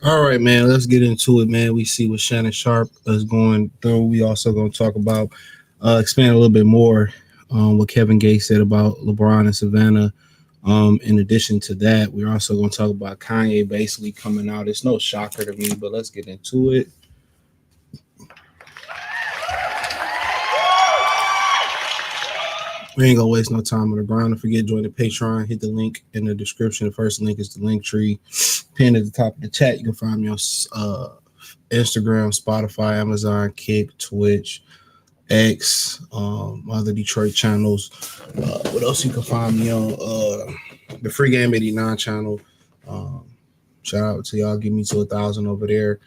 All right, man, let's get into it, man. We see what Shannon Sharpe is going through. We also going to talk about, expand a little bit more what Kevin Gates said about LeBron and Savannah. In addition to that, we're also going to talk about Kanye basically coming out. It's no shocker to me, but let's get into it. We ain't gonna waste no time on the ground. Don't forget, join the Patreon. Hit the link in the description. The first link is the link tree pinned at the top of the chat. You can find me on Instagram, Spotify, Amazon, Kick, Twitch, X, other Detroit channels. What else you can find me on? The Free Game 89 channel. Shout out to y'all. Give me to 1,000 over there.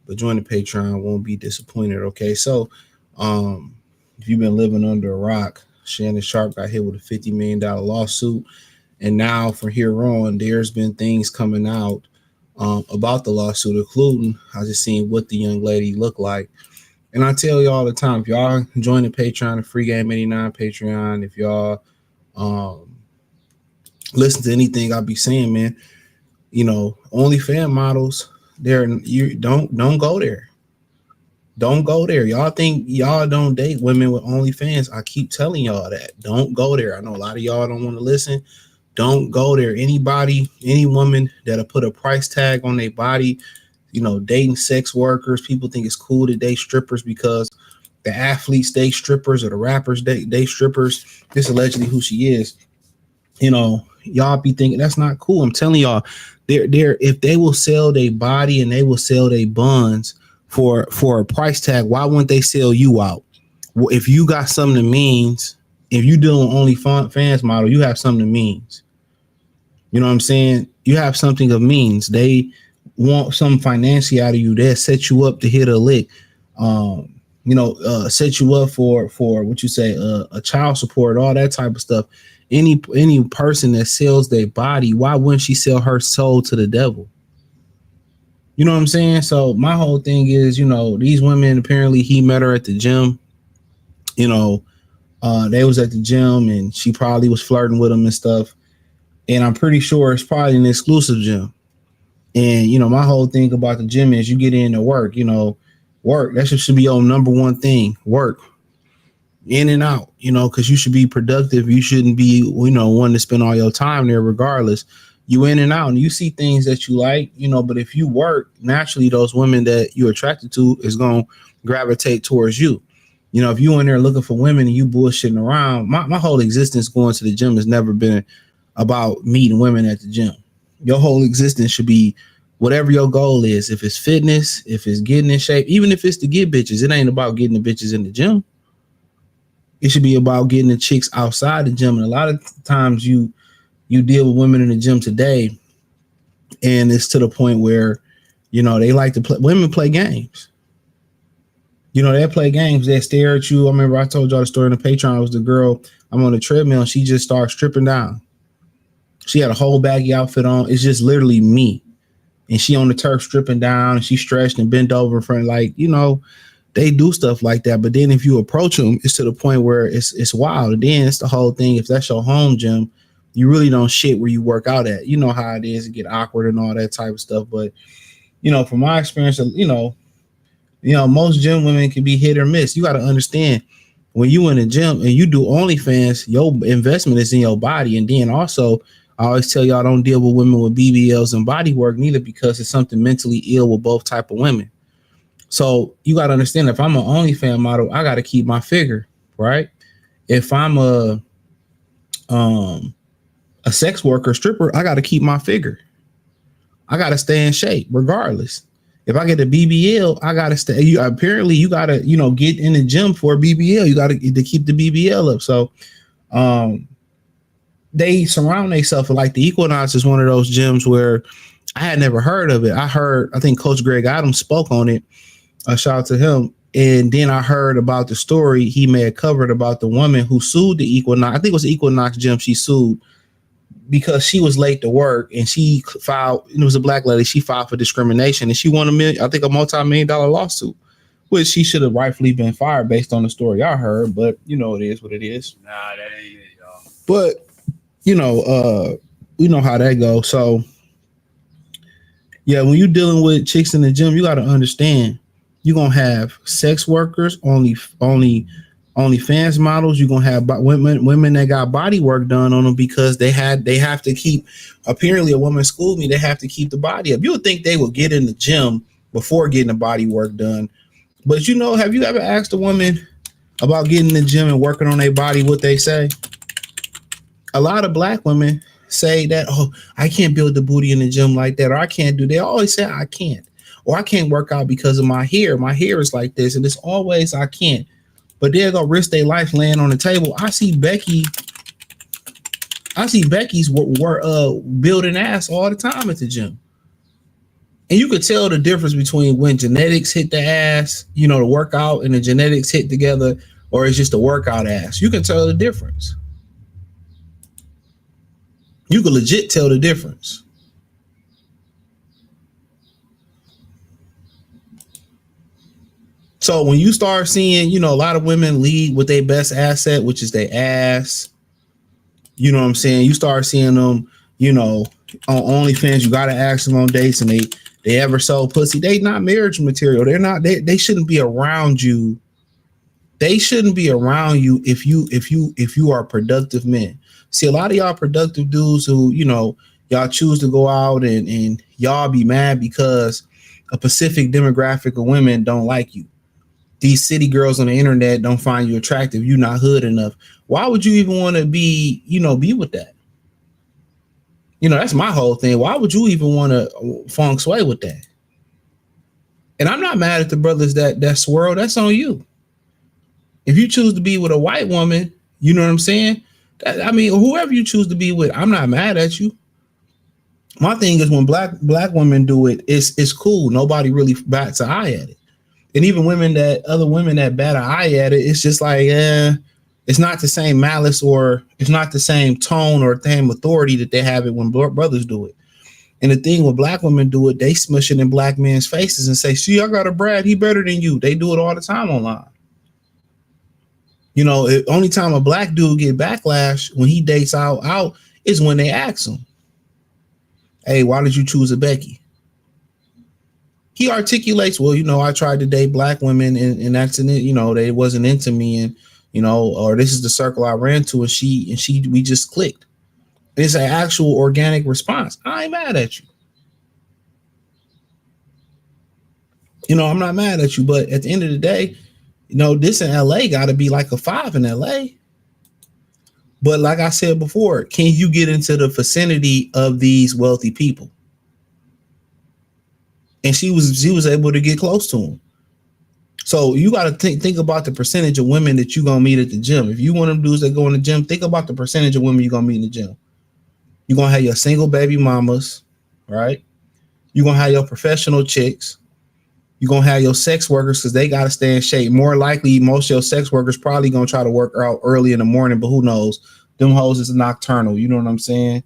But join the Patreon. Won't be disappointed. Okay, so if you've been living under a rock, Shannon Sharpe got hit with a $50 million lawsuit. And now from here on, there's been things coming out about the lawsuit, including I just seen what the young lady looked like. And I tell you all the time, if y'all join the Patreon, the Free Game 89 Patreon, if y'all listen to anything I be saying, man, you know, OnlyFans models, you don't go there. Don't go there. Y'all think y'all don't date women with OnlyFans. I keep telling y'all that. Don't go there. I know a lot of y'all don't want to listen. Don't go there. Anybody, any woman that'll put a price tag on their body, you know, dating sex workers. People think it's cool to date strippers because the athletes date strippers or the rappers date strippers. This is allegedly who she is. You know, y'all be thinking that's not cool. I'm telling y'all, they're if they will sell their body and they will sell their buns for a price tag, why wouldn't they sell you out? Well, if you got something that means, if you doing OnlyFans model, you have something that means. You know what I'm saying? You have something of means. They want some financially out of you. They'll set you up to hit a lick. Set you up for what you say, a child support, all that type of stuff. Any person that sells their body, why wouldn't she sell her soul to the devil? You know what I'm saying? So my whole thing is, you know, these women, apparently he met her at the gym. You know, they was at the gym and she probably was flirting with him and stuff. And I'm pretty sure it's probably an exclusive gym. And, you know, my whole thing about the gym is you get in to work, you know, work. That should be your number one thing, work. In and out, you know, because you should be productive. You shouldn't be, you know, one to spend all your time there regardless. You in and out and you see things that you like, you know, but if you work, naturally those women that you're attracted to is going to gravitate towards you. You know, if you in there looking for women and you bullshitting around, my whole existence going to the gym has never been about meeting women at the gym. Your whole existence should be whatever your goal is. If it's fitness, if it's getting in shape, even if it's to get bitches, it ain't about getting the bitches in the gym. It should be about getting the chicks outside the gym. And a lot of times you deal with women in the gym today, and it's to the point where, you know, they like to play. Women play games. You know, they play games. They stare at you. I remember I told y'all the story in the Patreon. It was the girl, I'm on the treadmill, and she just started stripping down. She had a whole baggy outfit on. It's just literally me. And she on the turf stripping down, and she stretched and bent over in front. Like, you know, they do stuff like that. But then if you approach them, it's to the point where it's wild. And then it's the whole thing. If that's your home gym, you really don't shit where you work out at. You know how it is to get awkward and all that type of stuff. But, you know, from my experience, you know, most gym women can be hit or miss. You got to understand when you in the gym and you do OnlyFans, your investment is in your body. And then also, I always tell y'all don't deal with women with BBLs and body work neither, because it's something mentally ill with both type of women. So you got to understand, if I'm an OnlyFans model, I got to keep my figure, right? If I'm a sex worker, stripper, I got to keep my figure. I got to stay in shape regardless. If I get a BBL, I got to stay. You got to, get in the gym for a BBL. You got to keep the BBL up. So they surround themselves with, like, the Equinox is one of those gyms where I had never heard of it. I think Coach Greg Adams spoke on it. Shout out to him. And then I heard about the story he may have covered about the woman who sued the Equinox. I think it was the Equinox gym she sued because she was late to work, and she filed, it was a black lady, she filed for discrimination, and she won a multi-million-dollar lawsuit, which she should have rightfully been fired based on the story I heard, but it is what it is. Nah, that ain't it, y'all. But, we know how that goes. So, yeah, when you're dealing with chicks in the gym, you got to understand, you're going to have sex workers, OnlyFans models. You're gonna have women that got body work done on them because they have to keep. Apparently, a woman schooled me. They have to keep the body up. You would think they would get in the gym before getting the body work done, but have you ever asked a woman about getting in the gym and working on their body? What they say? A lot of black women say that, oh, I can't build the booty in the gym like that, or I can't do. They always say I can't, or I can't work out because of my hair. My hair is like this, and it's always I can't. But they're gonna risk their life laying on the table. I see Becky's building ass all the time at the gym. And you could tell the difference between when genetics hit the ass, the workout, and the genetics hit together, or it's just a workout ass. You can tell the difference. You can legit tell the difference. So when you start seeing, a lot of women lead with their best asset, which is their ass, you know what I'm saying? You start seeing them, on OnlyFans, you got to ask them on dates, and they ever sold pussy. They not marriage material. They're not, they shouldn't be around you. They shouldn't be around you if you are productive men. See, a lot of y'all productive dudes who, y'all choose to go out and y'all be mad because a specific demographic of women don't like you. These city girls on the internet don't find you attractive. You're not hood enough. Why would you even want to be with that? That's my whole thing. Why would you even want to feng shui with that? And I'm not mad at the brothers that swirl. That's on you. If you choose to be with a white woman, you know what I'm saying? Whoever you choose to be with, I'm not mad at you. My thing is when black women do it, it's cool. Nobody really bats an eye at it. And even other women that bat an eye at it, it's just like, it's not the same malice, or it's not the same tone or same authority that they have it when brothers do it. And the thing when black women do it, they smush it in black men's faces and say, see, I got a Brad, he better than you. They do it all the time online. Only time a black dude get backlash when he dates out is when they ask him, hey, why did you choose a Becky? He articulates, well, I tried to date black women and that's in it, they wasn't into me, and or this is the circle I ran to, and we just clicked. It's an actual organic response. I ain't mad at you. I'm not mad at you, but at the end of the day, this in LA got to be like a 5 in LA. But like I said before, can you get into the vicinity of these wealthy people? And she was able to get close to him. So you got to think about the percentage of women that you're going to meet at the gym. If you want them dudes that go in the gym, think about the percentage of women you're going to meet in the gym. You're going to have your single baby mamas, right? You're going to have your professional chicks. You're going to have your sex workers because they got to stay in shape. More likely, most of your sex workers probably going to try to work out early in the morning, but who knows? Them hoes is nocturnal. You know what I'm saying?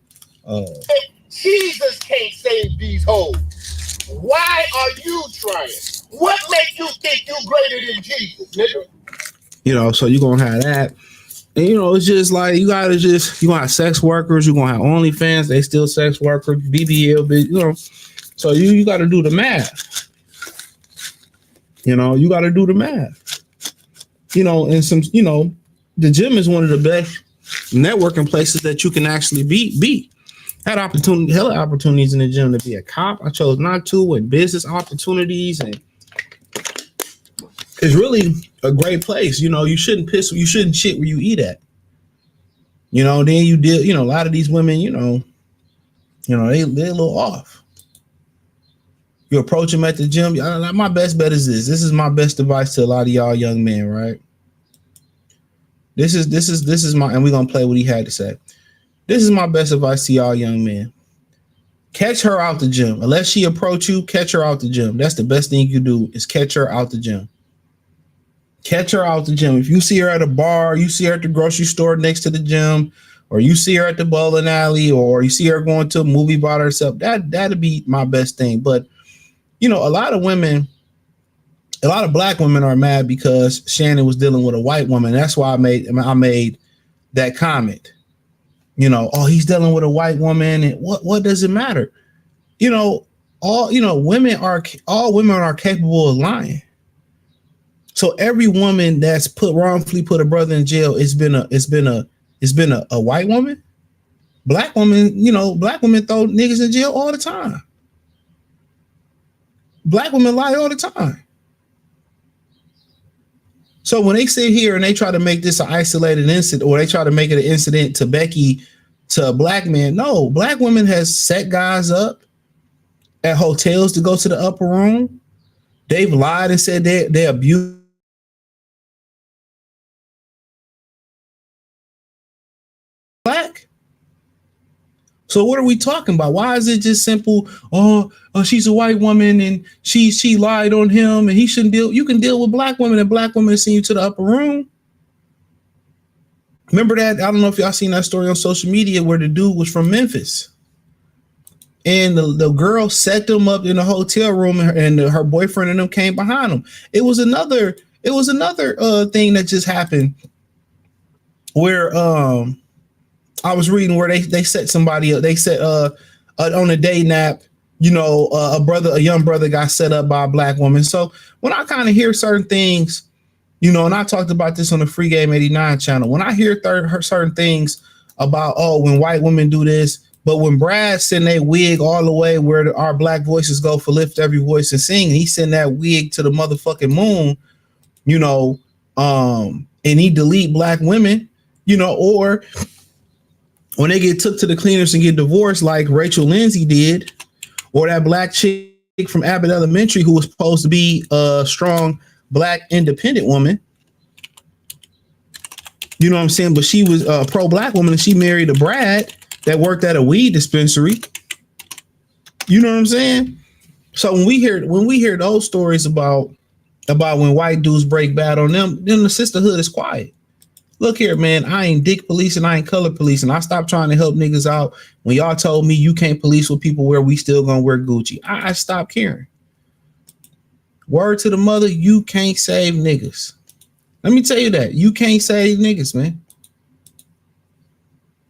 Jesus can't save these hoes. Why are you trying? What makes you think you greater than Jesus, nigga? So you're going to have that. And, it's just like, you're going to have sex workers. You're going to have OnlyFans. They still sex workers, BBL, So you got to do the math. You know, you got to do the math. You know, and the gym is one of the best networking places that you can actually be. Had hella opportunities in the gym to be a cop. I chose not to, and business opportunities, and it's really a great place. You know, you shouldn't shit where you eat at. You know, then you deal, a lot of these women, they're a little off. You approach them at the gym. My best bet is this. This is my best advice to a lot of y'all young men, right? This is my, and we're gonna play what he had to say. This is my best advice to y'all young men. Catch her out the gym. Unless she approach you, catch her out the gym. That's the best thing you can do is catch her out the gym. Catch her out the gym. If you see her at a bar, you see her at the grocery store next to the gym, or you see her at the bowling alley, or you see her going to a movie by herself, that'd be my best thing. But a lot of black women are mad because Shannon was dealing with a white woman. That's why I made that comment. He's dealing with a white woman, and what does it matter? All women are capable of lying. So every woman that's wrongfully put a brother in jail, it's been a white woman. Black women throw niggas in jail all the time. Black women lie all the time. So when they sit here and they try to make this an isolated incident, or they try to make it an incident to Becky, to a black man, no, black women has set guys up at hotels to go to the upper room. They've lied and said they abuse black. So what are we talking about? Why is it just simple? Oh, she's a white woman and she lied on him and he shouldn't deal. You can deal with black women, and black women send you to the upper room. Remember that? I don't know if y'all seen that story on social media where the dude was from Memphis, and the girl set them up in a hotel room, and her boyfriend and them came behind them. It was another thing that just happened where I was reading where they set somebody up. They set on a day nap, a young brother got set up by a black woman. So when I kind of hear certain things, and I talked about this on the Free Game 89 channel, when I hear certain things about, when white women do this, but when Brad send that wig all the way where our black voices go for lift every voice and sing, and he send that wig to the motherfucking moon, and he delete black women, or when they get took to the cleaners and get divorced like Rachel Lindsay did, or that black chick from Abbott Elementary who was supposed to be a strong black independent woman. You know what I'm saying? But she was a pro-black woman and she married a Brad that worked at a weed dispensary. You know what I'm saying? So when we hear those stories about when white dudes break bad on them, then the sisterhood is quiet. Look here, man, I ain't dick police and I ain't color police, and I stopped trying to help niggas out when y'all told me you can't police with people where we still gonna wear Gucci. I stopped caring. Word to the mother, you can't save niggas. Let me tell you that. You can't save niggas, man.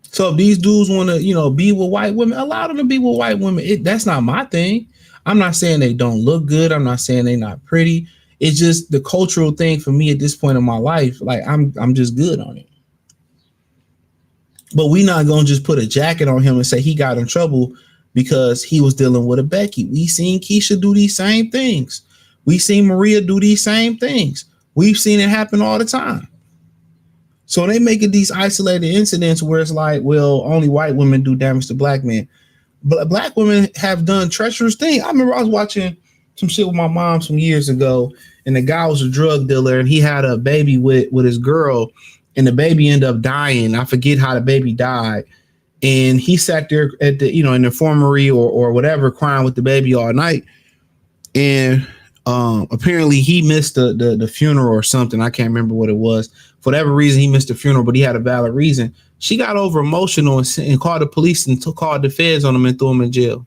So if these dudes want to, be with white women, allow them to be with white women. That's not my thing. I'm not saying they don't look good. I'm not saying they're not pretty. It's just the cultural thing for me at this point in my life. Like I'm just good on it. But we not gonna just put a jacket on him and say he got in trouble because he was dealing with a Becky. We seen Keisha do these same things. We seen Maria do these same things. We've seen it happen all the time. So they make it these isolated incidents where it's like, well, only white women do damage to black men. But black women have done treacherous things. I remember I was watching some shit with my mom some years ago, and the guy was a drug dealer, and he had a baby with his girl, and the baby ended up dying. I forget how the baby died. And he sat there at the, in the infirmary or whatever, crying with the baby all night. And apparently he missed the funeral or something. I can't remember what it was. For whatever reason, he missed the funeral, but he had a valid reason. She got over emotional and called the police and called the feds on him and threw him in jail.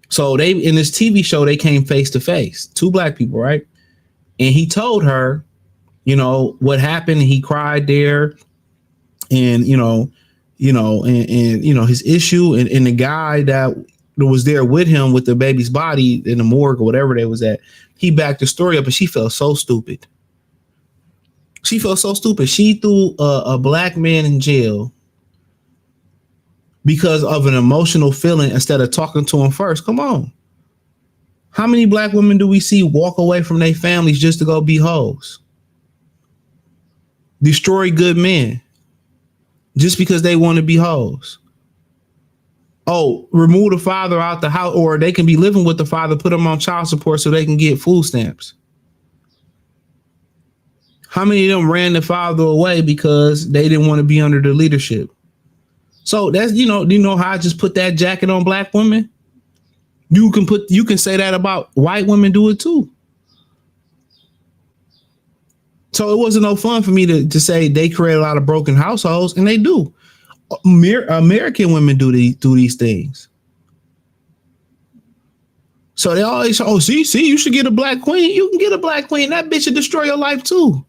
So they, in this TV show, they came face to face, two black people, right? And he told her, what happened. He cried there, and his issue, and the guy that was there with him with the baby's body in the morgue or whatever they was at, He backed the story up, and she felt so stupid. She felt so stupid. She threw a black man in jail because of an emotional feeling instead of talking to him first. Come on. How many black women do we see walk away from their families just to go be hoes? Destroy good men just because they want to be hoes. Oh, remove the father out the house, or they can be living with the father, put them on child support so they can get food stamps. How many of them ran the father away because they didn't want to be under the leadership? So that's, you know how I just put that jacket on black women? You can say that about white women, do it too. So it wasn't no fun for me to say they create a lot of broken households, and they do. American women do these things. So they always, see, you should get a black queen. You can get a black queen. That bitch will destroy your life too.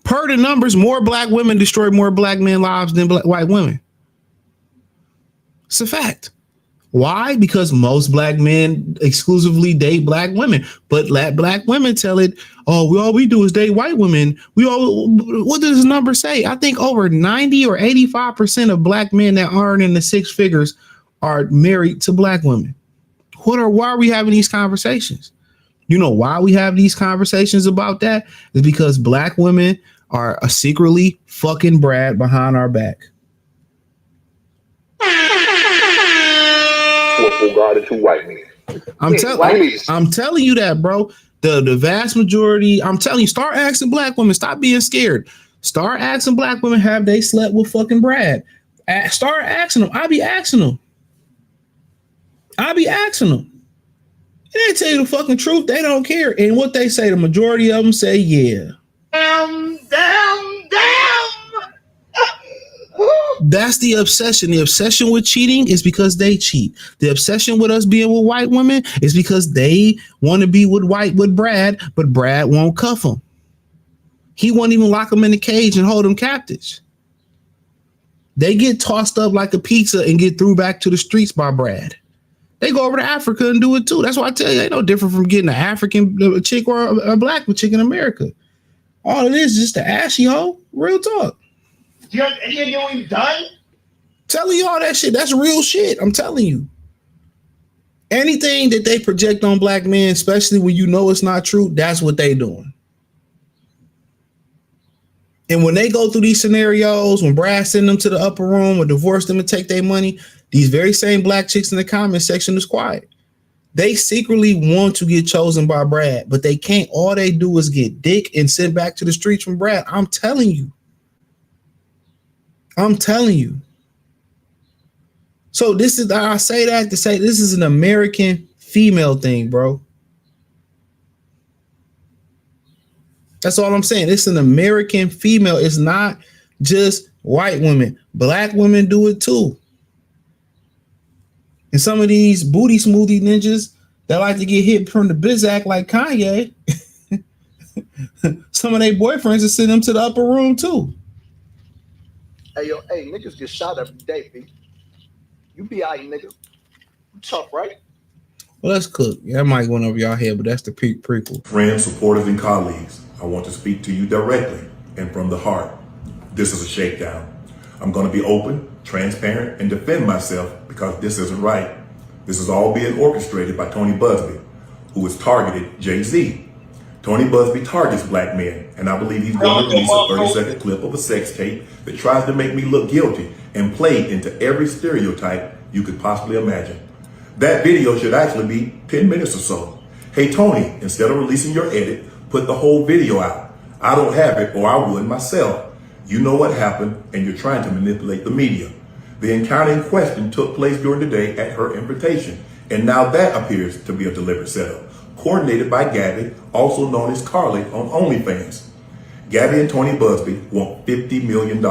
Per the numbers, more black women destroy more black men lives than white women. It's a fact. Why? Because most black men exclusively date black women, but black women tell it, all we do is date white women. What does the number say? I think over 90 or 85% of black men that earn in the six figures are married to black women. Why are we having these conversations? You know why we have these conversations about that? Is because black women are secretly fucking Brad behind our back. Regarded to white men. I'm telling you that, bro. The vast majority, I'm telling you, start asking black women. Stop being scared. Start asking black women, have they slept with fucking Brad? Start asking them. I be asking them. They tell you the fucking truth. They don't care. And what they say, the majority of them say, yeah. Damn. That's the obsession. The obsession with cheating is because they cheat. The obsession with us being with white women is because they want to be with Brad, but Brad won't cuff them. He won't even lock them in the cage and hold them captives. They get tossed up like a pizza and get threw back to the streets by Brad. They go over to Africa and do it too. That's why I tell you, ain't no different from getting an African chick or a black chick in America. All it is just an ashy hole. Real talk. You know what we've done? Telling you all that shit. That's real shit. I'm telling you. Anything that they project on black men, especially when you know it's not true, that's what they doing. And when they go through these scenarios, when Brad send them to the upper room or divorce them and take their money, these very same black chicks in the comment section is quiet. They secretly want to get chosen by Brad, but they can't. All they do is get dick and sent back to the streets from Brad. I'm telling you. So I say that to say this is an American female thing, bro. That's all I'm saying. It's an American female. It's not just white women. Black women do it too. And some of these booty smoothie ninjas that like to get hit from the Bizak like Kanye, some of their boyfriends are sending them to the upper room too. Hey, niggas get shot every day, B. You be all right, nigga. You tough, right? Well, let's cook. Yeah, that might go over y'all head, but that's the prequel. Friends, supporters, and colleagues, I want to speak to you directly and from the heart. This is a shakedown. I'm going to be open, transparent, and defend myself because this isn't right. This is all being orchestrated by Tony Busby, who has targeted Jay-Z. Tony Busby targets black men, and I believe he's going to release a 30-second clip of a sex tape that tries to make me look guilty and play into every stereotype you could possibly imagine. That video should actually be 10 minutes or so. Hey, Tony, instead of releasing your edit, put the whole video out. I don't have it, or I would myself. You know what happened, and you're trying to manipulate the media. The encounter in question took place during the day at her invitation, and now that appears to be a deliberate setup, coordinated by Gabby, also known as Carly on OnlyFans. Gabby and Tony Busby want $50 million.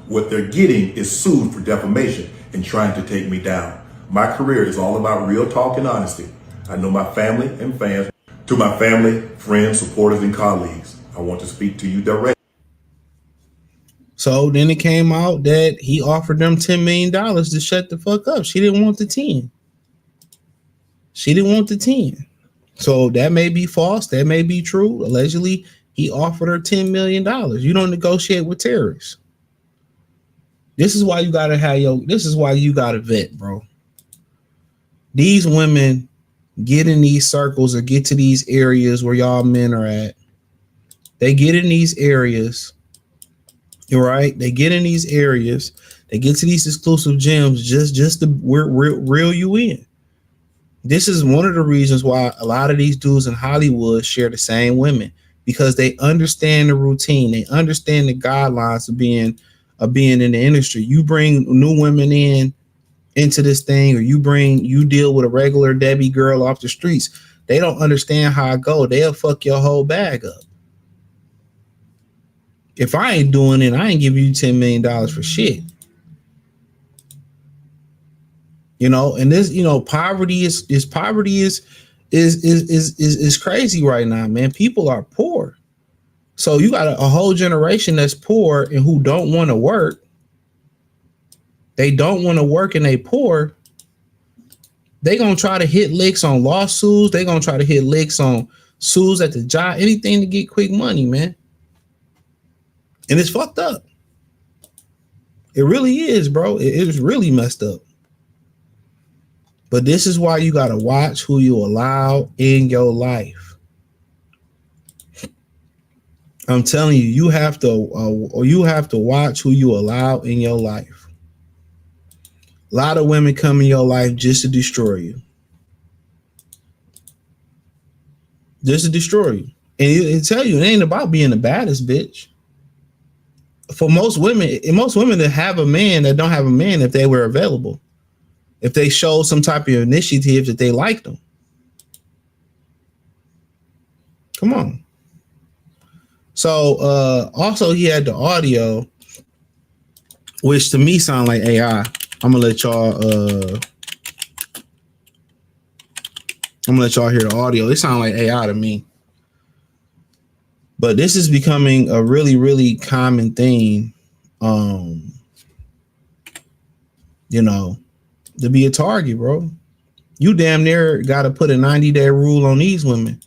What they're getting is sued for defamation and trying to take me down. My career is all about real talk and honesty. I know my family and fans. To my family, friends, supporters, and colleagues, I want to speak to you directly. So then it came out that he offered them $10 million to shut the fuck up. She didn't want the 10. So that may be false. That may be true. Allegedly, he offered her $10 million. You don't negotiate with terrorists. This is why you gotta this is why you gotta vet, bro. These women get in these circles or get to these areas where y'all men are at. They get in these areas, right? They get in these areas. They get to these exclusive gyms just to reel you in. This is one of the reasons why a lot of these dudes in Hollywood share the same women, because they understand the routine. They understand the guidelines of being in the industry. You bring new women into this thing, or you deal with a regular Debbie girl off the streets. They don't understand how I go. They'll fuck your whole bag up. If I ain't doing it, I ain't giving you $10 million for shit. You know, and this, you know, poverty is crazy right now, man. People are poor. So you got a whole generation that's poor and who don't want to work. They don't want to work and they poor. They gonna try to hit licks on lawsuits. They gonna try to hit licks on suits at the job, anything to get quick money, man. And it's fucked up. It really is, bro. It is really messed up. But this is why you got to watch who you allow in your life. I'm telling you, you have to watch who you allow in your life. A lot of women come in your life just to destroy you. Just to destroy you. And it tell you, it ain't about being the baddest bitch. For most women that have a man that don't have a man, if they were available, if they show some type of initiative that they like them. Come on. So also he had the audio, which to me sound like AI. I'm gonna let y'all hear the audio. It sounds like AI to me. But this is becoming a really, really common thing. You know, to be a target, bro. You damn near got to put a 90-day rule on these women.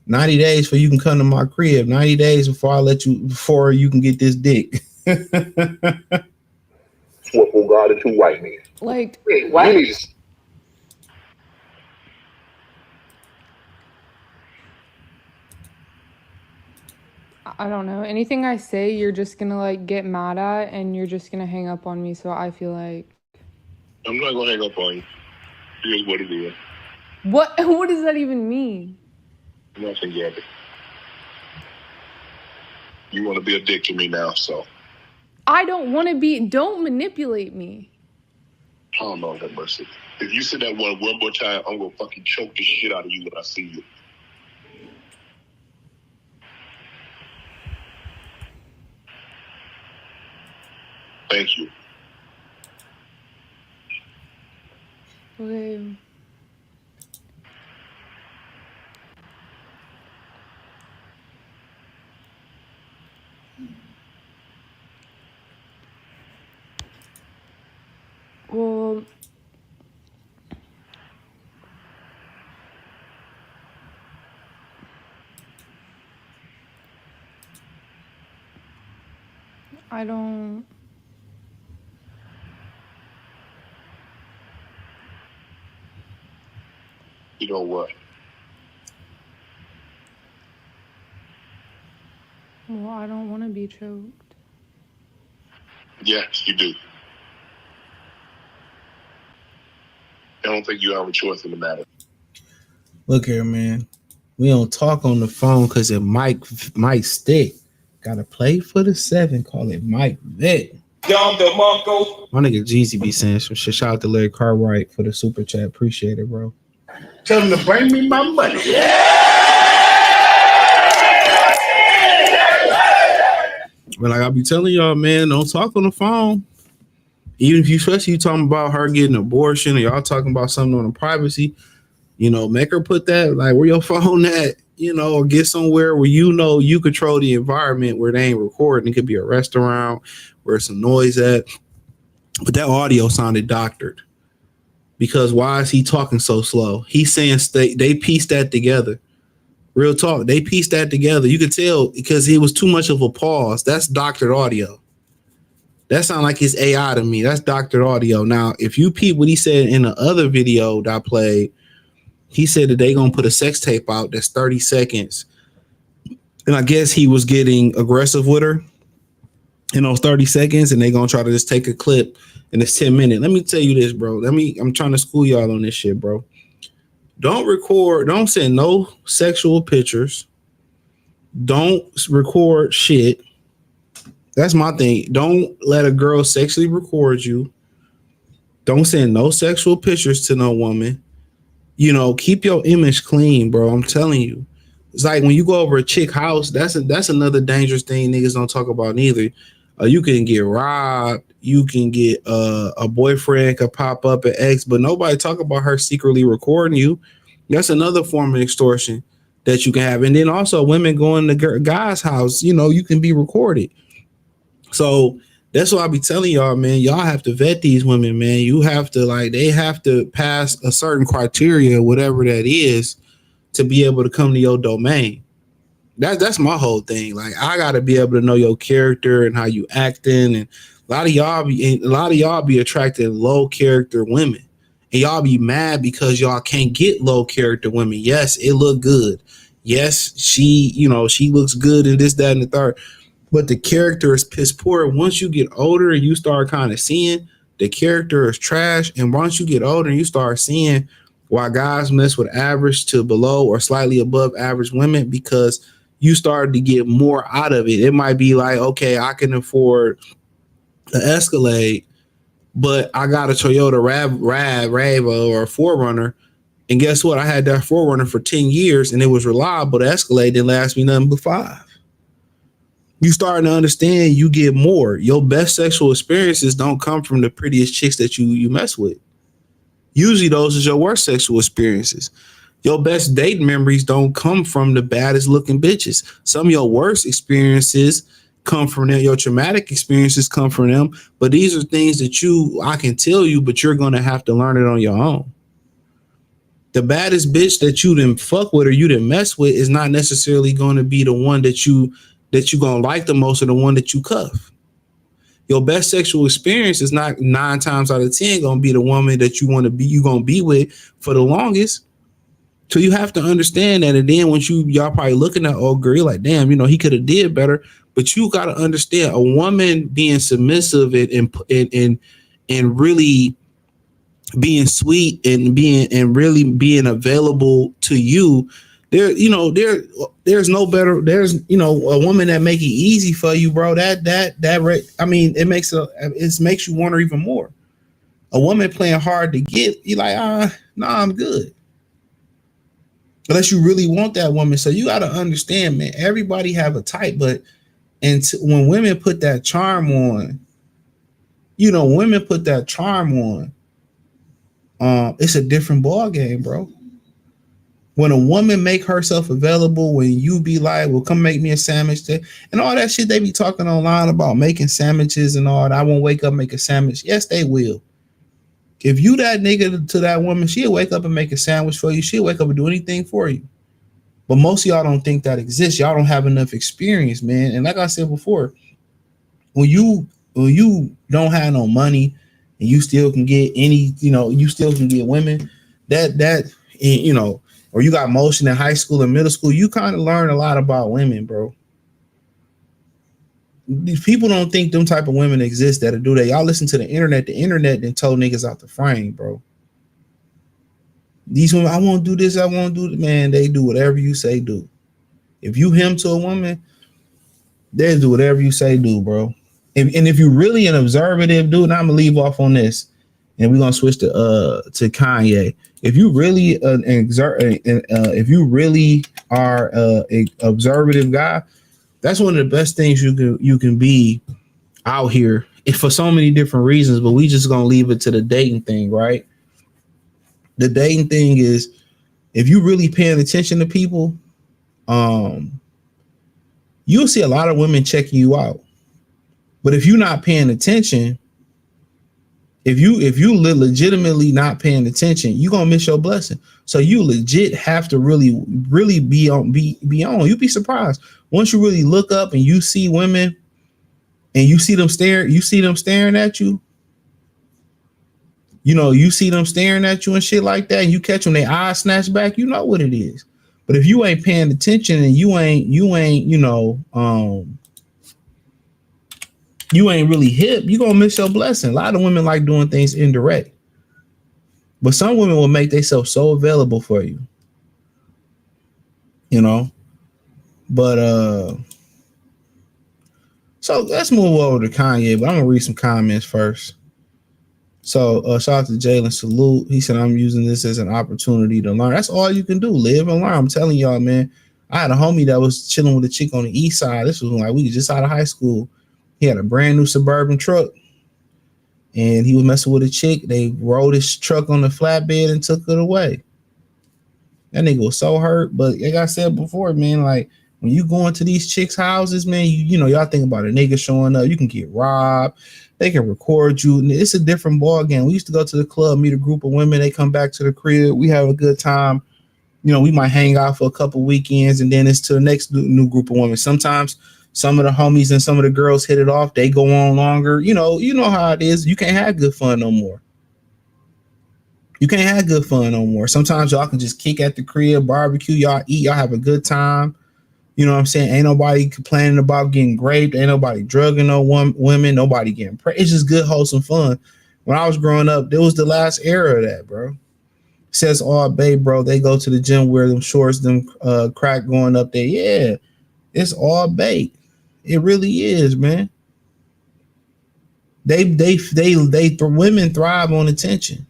90 days before you can come to my crib. 90 days before you can get this dick. What for God and two white men? Like, wait, what? I don't know. Anything I say, you're just gonna like get mad at, and you're just gonna hang up on me. So I feel like I'm not gonna hang up on you. Here's what it is. What does that even mean? Nothing, Gabby. You want to be a dick to me now, so. I don't want to be. Don't manipulate me. Oh, Lord have mercy. If you say that one more time, I'm gonna fucking choke the shit out of you when I see you. Thank you. Okay. Well, I don't. You know what? Well, I don't want to be choked. Yes, you do. I don't think you have a choice in the matter. Look here, man. We don't talk on the phone because it might stick. Gotta play for the 7. Call it Mike Vick. Young DeMarco. My nigga Jeezy be saying some shit. Shout out to Larry Cartwright for the super chat. Appreciate it, bro. Tell him to bring me my money. But like I be telling y'all, man, don't talk on the phone. Even if especially you talking about her getting an abortion, or y'all talking about something on the privacy, you know, make her put that, like, where your phone at, you know, or get somewhere where you know you control the environment where they ain't recording. It could be a restaurant where some noise at. But that audio sounded doctored. because why is he talking so slow? He's saying they pieced that together. Real talk. They pieced that together. You could tell because it was too much of a pause. That's doctored audio. That sounds like his AI to me. That's doctored audio. Now, if you peep what he said in the other video that I played, he said that they going to put a sex tape out that's 30 seconds. And I guess he was getting aggressive with her in those 30 seconds, and they going to try to just take a clip and it's 10 minutes. Let me tell you this, bro. I'm trying to school y'all on this shit, bro. Don't send no sexual pictures. Don't record shit. That's my thing. Don't let a girl sexually record you. Don't send no sexual pictures to no woman. You know, keep your image clean, bro. I'm telling you. It's like when you go over a chick house, that's another dangerous thing niggas don't talk about neither. You can get robbed. You can get a boyfriend could pop up at X, but nobody talk about her secretly recording you. That's another form of extortion that you can have. And then also women going to guys' house, you know, you can be recorded. So that's why I be telling y'all, man, y'all have to vet these women, man. You have to they have to pass a certain criteria, whatever that is, to be able to come to your domain. That's my whole thing. Like, I got to be able to know your character and how you acting. And a lot of y'all be attracting low character women, and y'all be mad because y'all can't get low character women. Yes, it look good. Yes, she looks good and this, that, and the third. But the character is piss poor. Once you get older and you start kind of seeing the character is trash, and once you get older and you start seeing why guys mess with average to below or slightly above average women, because you started to get more out of it. It might be like, okay, I can afford an Escalade, but I got a Toyota Rava or a 4Runner. And guess what? I had that 4Runner for 10 years and it was reliable. The Escalade didn't last me nothing but 5. You starting to understand you get more. Your best sexual experiences don't come from the prettiest chicks that you mess with. Usually those are your worst sexual experiences. Your best date memories don't come from the baddest looking bitches. Some of your worst experiences come from them. Your traumatic experiences come from them. But these are things that I can tell you, but you're going to have to learn it on your own. The baddest bitch that you didn't fuck with or you didn't mess with is not necessarily going to be the one that you going to like the most or the one that you cuff. Your best sexual experience is not 9 times out of 10 going to be the woman that you going to be with for the longest. So you have to understand that. And then once y'all probably looking at old girl, you're like, damn, he could have did better. But you got to understand, a woman being submissive and really being sweet and really being available to you. There's no better. There's a woman that make it easy for you, bro. It makes you wonder even more. A woman playing hard to get, you like, nah, I'm good. Unless you really want that woman. So you got to understand, man, everybody have a type, but when women put that charm on, it's a different ball game, bro. When a woman make herself available, when you be like, well, come make me a sandwich, and all that shit they be talking online about making sandwiches and all that. I won't wake up and make a sandwich. Yes, they will. If you that nigga to that woman, she'll wake up and make a sandwich for you. She'll wake up and do anything for you. But most of y'all don't think that exists. Y'all don't have enough experience, man. And like I said before, when you don't have no money and you still can get you still can get women or you got motion in high school and middle school, you kind of learn a lot about women, bro. These people don't think them type of women exist that'll do that. Y'all listen to the internet. The internet then told niggas out the frame, bro. These women, I won't do this, I won't do that. Man, they do whatever you say do. If you him to a woman, they'll do whatever you say do, bro. And if you're really an observative dude, and I'm gonna leave off on this, and we're gonna switch to Kanye. If you really if you really are an observative guy, that's one of the best things you can be out here for so many different reasons. But we just gonna leave it to the dating thing, right? The dating thing is, if you really paying attention to people, you'll see a lot of women checking you out. But if you're not paying attention, If you legitimately not paying attention, you're gonna miss your blessing. So you legit have to really be on. You'd be surprised once you really look up and you see women and you see them staring at you. You know, you see them staring at you and shit like that, and you catch them, their eyes snatch back, you know what it is. But if you ain't paying attention and you ain't, you ain't really hip, you gonna miss your blessing. A lot of women like doing things indirect. But some women will make themselves so available for you. You know? But so let's move over to Kanye, but I'm gonna read some comments first. So shout out to Jalen Salute. He said, I'm using this as an opportunity to learn. That's all you can do. Live and learn. I'm telling y'all, man. I had a homie that was chilling with a chick on the east side. This was like we were just out of high school. He had a brand new Suburban truck. And he was messing with a chick. They rolled his truck on the flatbed and took it away. That nigga was so hurt. But like I said before, man, like when you go into these chicks' houses, man, you know, y'all think about a nigga showing up. You can get robbed. They can record you. It's a different ball game. We used to go to the club, meet a group of women. They come back to the crib. We have a good time. You know, we might hang out for a couple weekends, and then it's to the next new group of women. Sometimes some of the homies and some of the girls hit it off. They go on longer. You know how it is. You can't have good fun no more. You can't have good fun no more. Sometimes y'all can just kick at the crib, barbecue, y'all eat, y'all have a good time. You know what I'm saying? Ain't nobody complaining about getting raped. Ain't nobody drugging no women. Nobody getting pregnant. It's just good, wholesome fun. When I was growing up, there was the last era of that, bro. Says all babe, bro. They go to the gym, wear them shorts, them crack going up there. Yeah, it's all bait. It really is, man. Women thrive on attention.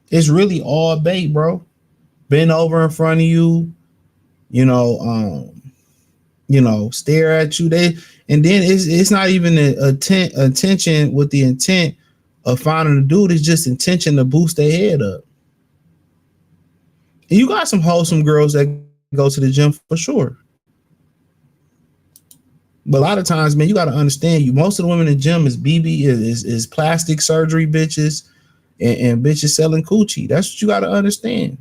It's really all bait, bro. Bend over in front of you. Stare at you. And then it's not even attention with the intent of finding a dude. It's just intention to boost their head up. And you got some wholesome girls that go to the gym for sure. But a lot of times, man, you got to understand, most of the women in the gym is is plastic surgery bitches and bitches selling coochie. That's what you got to understand.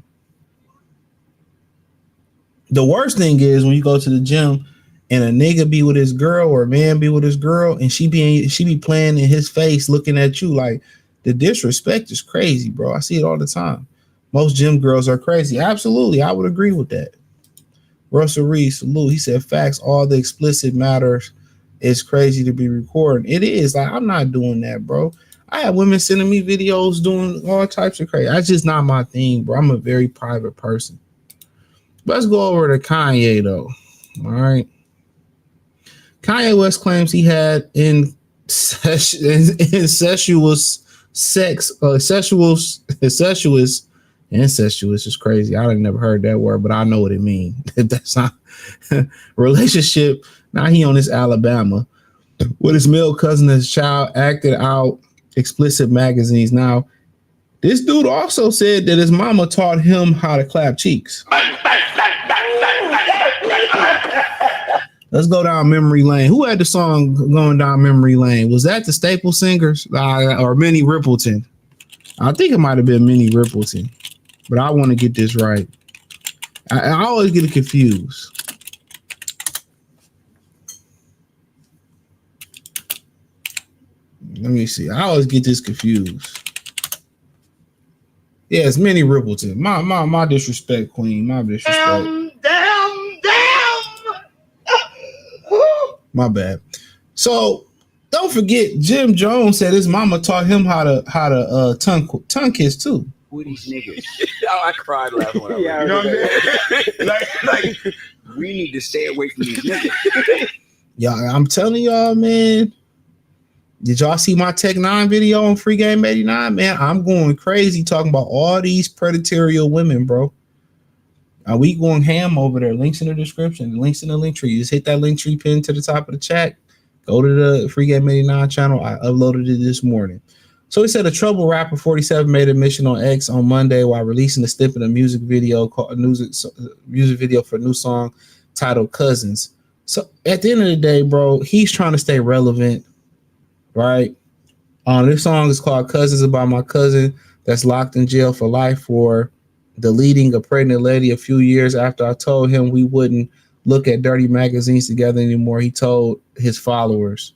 The worst thing is when you go to the gym and a nigga be with his girl or a man be with his girl and she be playing in his face looking at you. Like, the disrespect is crazy, bro. I see it all the time. Most gym girls are crazy. Absolutely. I would agree with that. Russell Reed, salute. He said, facts, all the explicit matters. It's crazy to be recording. It is. Like, I'm not doing that, bro. I have women sending me videos doing all types of crazy. That's just not my thing, bro. I'm a very private person. Let's go over to Kanye, though. All right. Kanye West claims he had incestuous is crazy. I ain't never heard that word, but I know what it means. That's not relationship. Now he on this Alabama with his male cousin as a child, acted out explicit magazines. Now, this dude also said that his mama taught him how to clap cheeks. Let's go down memory lane. Who had the song going down memory lane? Was that the Staple Singers or Minnie Riperton? I think it might have been Minnie Riperton, but I want to get this right. I always get it confused. Let me see. I always get this confused. Yeah, it's Minnie Riperton. My disrespect, queen. My disrespect. Damn. My bad. So don't forget, Jim Jones said his mama taught him how to tongue kiss too. Who these niggas? I cried laughing when I You know what I mean? like, we need to stay away from these niggas. Y'all, I'm telling y'all, man. Did y'all see my Tech 9 video on Free Game 89? Man, I'm going crazy talking about all these predatory women, bro. We going ham over there. Links in the description. Links in the link tree. You just hit that link tree pin to the top of the chat. Go to the Free Game 89 channel. I uploaded it this morning. So he said a Trouble Rapper 47 made a mission on X on Monday while releasing a snippet of music video for a new song titled Cousins. So at the end of the day, bro, he's trying to stay relevant, right? This song is called Cousins, about my cousin that's locked in jail for life for deleting a pregnant lady a few years after I told him we wouldn't look at dirty magazines together anymore. He told his followers,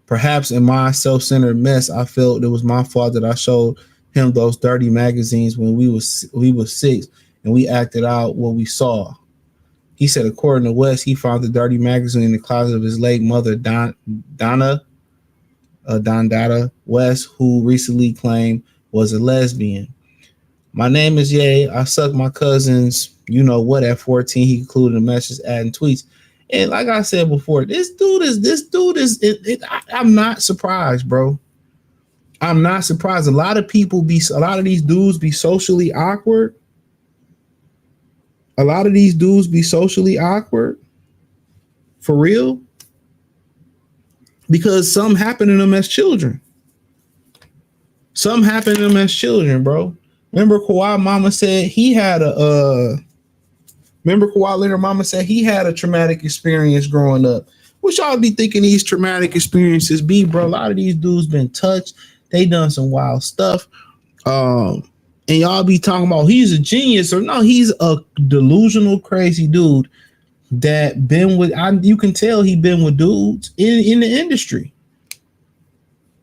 perhaps in my self-centered mess, I felt it was my fault that I showed him those dirty magazines when we was 6 and we acted out what we saw. He said, according to West, he found the dirty magazine in the closet of his late mother, Donna West, who recently claimed was a lesbian. My name is Ye. I sucked my cousin's, you know what, at 14. He concluded a message adding tweets. And like I said before, this dude is. I'm not surprised, bro. I'm not surprised. A lot of these dudes be socially awkward. A lot of these dudes be socially awkward. For real. Because something happened to them as children. Something happened to them as children, bro. Remember Kawhi mama said he had Kawhi Leonard mama said he had a traumatic experience growing up. What y'all be thinking these traumatic experiences be, bro? A lot of these dudes been touched. They done some wild stuff. And y'all be talking about he's a genius, or no, he's a delusional, crazy dude that been with, you can tell he been with dudes in the industry.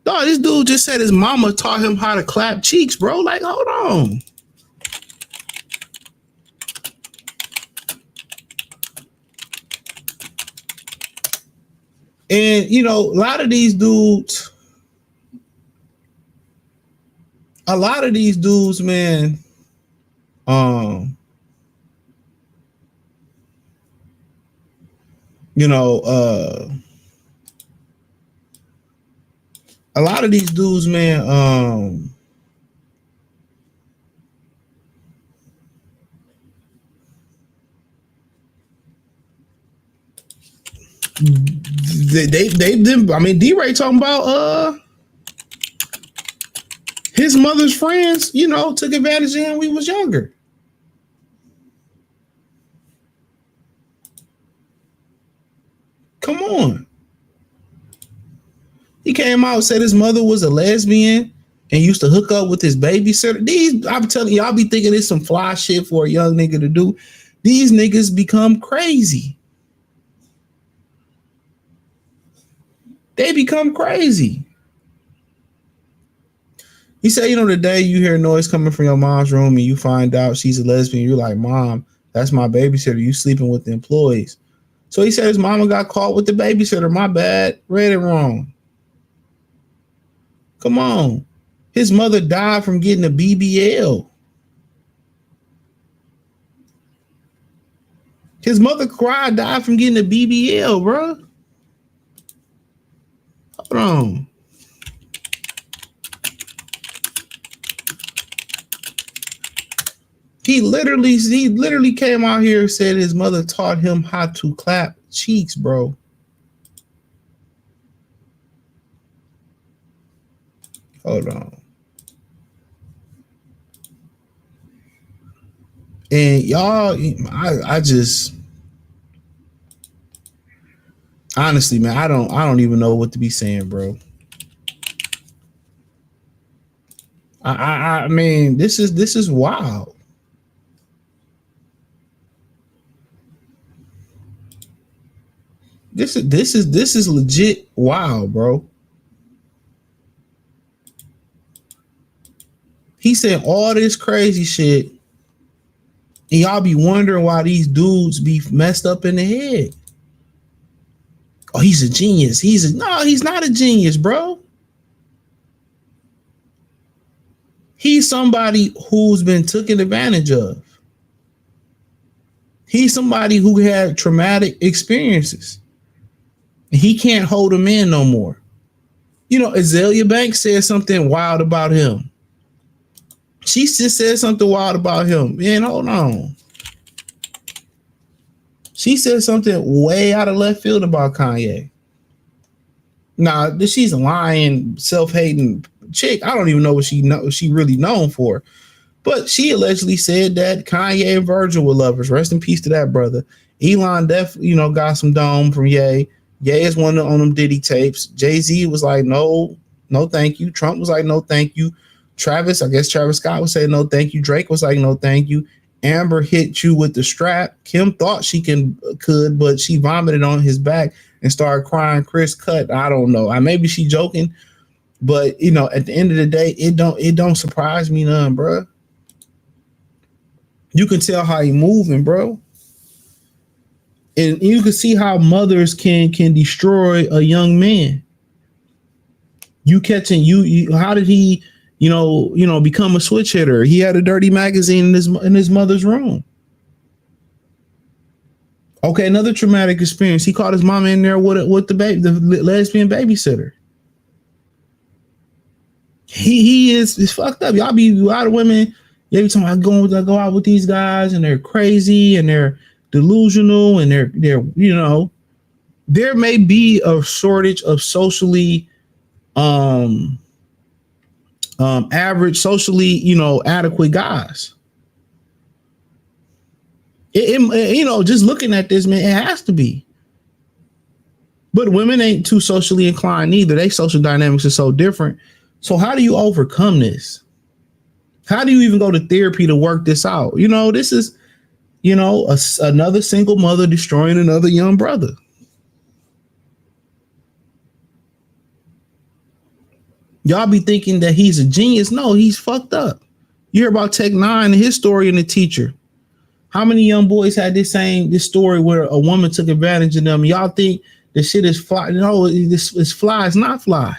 No, this dude just said his mama taught him how to clap cheeks, bro. Like, hold on. And, you know, a lot of these dudes, man, you know, a lot of these dudes, man, I mean, D-Ray talking about his mother's friends, you know, took advantage of him when he was younger. Come on. He came out and said his mother was a lesbian and used to hook up with his babysitter. I'm telling y'all be thinking it's some fly shit for a young nigga to do. These niggas become crazy. They become crazy. He said, you know, the day you hear noise coming from your mom's room and you find out she's a lesbian, you're like, Mom, that's my babysitter. You sleeping with the employees. So he said his mama got caught with the babysitter. My bad. Read it wrong. Come on. His mother died from getting a BBL. His mother died from getting a BBL, bro. Hold on. He literally came out here and said his mother taught him how to clap cheeks, bro. Hold on. And y'all, I just honestly, man, I don't even know what to be saying, bro. I mean, this is wild. This is legit wild, bro. He said all this crazy shit, and y'all be wondering why these dudes be messed up in the head. Oh, he's a genius. No, he's not a genius, bro. He's somebody who's been taken advantage of. He's somebody who had traumatic experiences. He can't hold them in no more. You know, Azalea Banks said something wild about him. She just said something wild about him. Man, hold on. She said something way out of left field about Kanye. Now, she's a lying, self-hating chick. I don't even know what she really known for. But she allegedly said that Kanye and Virgil were lovers. Rest in peace to that brother. Elon definitely, got some dome from Ye. Yeah, it's one on them Diddy tapes. Jay-Z was like, no, thank you. Trump was like, no, thank you. Travis Scott would say, no, thank you. Drake was like, no, thank you. Amber hit you with the strap. Kim thought she could, but she vomited on his back and started crying. Chris cut. I don't know. Maybe she joking, but you know, at the end of the day, it don't surprise me none, bro. You can tell how he moving, bro. And you can see how mothers can destroy a young man. You catching you how did he, become a switch hitter? He had a dirty magazine in his mother's room. Okay, another traumatic experience. He caught his mama in there with the lesbian babysitter. He is fucked up. Y'all be a lot of women. Every time I go out with these guys and they're crazy and they're delusional and they're there may be a shortage of socially average, socially adequate guys. Just looking at this, man, it has to be. But women ain't too socially inclined either. They social dynamics are so different. So how do you overcome this? How do you even go to therapy to work this out? This is another single mother destroying another young brother. Y'all be thinking that he's a genius. No, he's fucked up. You hear about Tech Nine and his story and the teacher. How many young boys had this story where a woman took advantage of them? Y'all think the shit is fly? No, this is fly. It's not fly.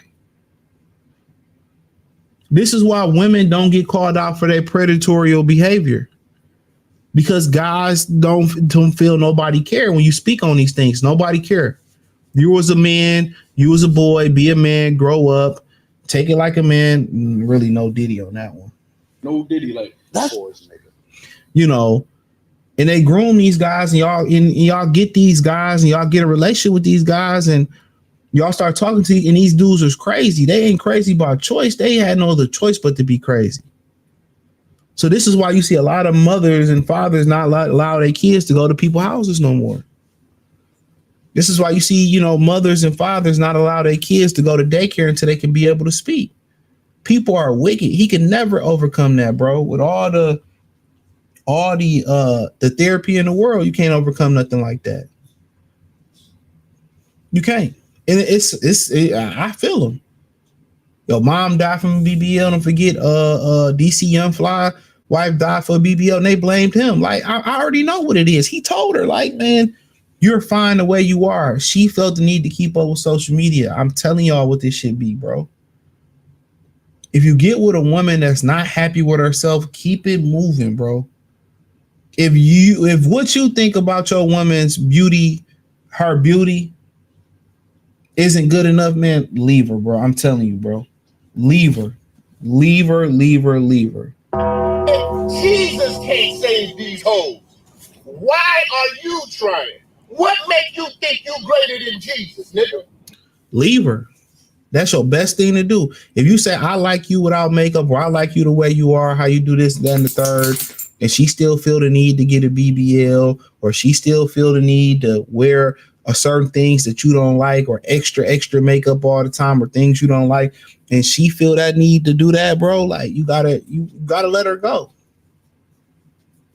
This is why women don't get called out for their predatory behavior. Because guys don't feel nobody care when you speak on these things. Nobody care. You was a man, you was a boy, be a man, grow up, take it like a man. Really no Diddy on that one. No Diddy like that's and they groom these guys and y'all get these guys and y'all get a relationship with these guys and y'all start talking to and these dudes are crazy. They ain't crazy by choice. They had no other choice but to be crazy. So this is why you see a lot of mothers and fathers not allow their kids to go to people's houses no more. This is why you see, mothers and fathers not allow their kids to go to daycare until they can be able to speak. People are wicked. He can never overcome that, bro. With all the therapy in the world, you can't overcome nothing like that. You can't. And I feel him. Yo, mom died from BBL. Don't forget, DC Young Fly wife died for BBL, and they blamed him. Like, I already know what it is. He told her, like, man, you're fine the way you are. She felt the need to keep up with social media. I'm telling y'all what this should be, bro. If you get with a woman that's not happy with herself, keep it moving, bro. If what you think about your woman's beauty, her beauty, isn't good enough, man, leave her, bro. I'm telling you, bro. Leave her. Leave her. If Jesus can't save these hoes, why are you trying? What make you think you greater than Jesus, nigga? Leave her. That's your best thing to do. If you say, I like you without makeup, or I like you the way you are, how you do this, that, and the third, and she still feel the need to get a BBL, or she still feel the need to wear certain things that you don't like, or extra makeup all the time, or things you don't like, and she feel that need to do that, bro, like you gotta let her go.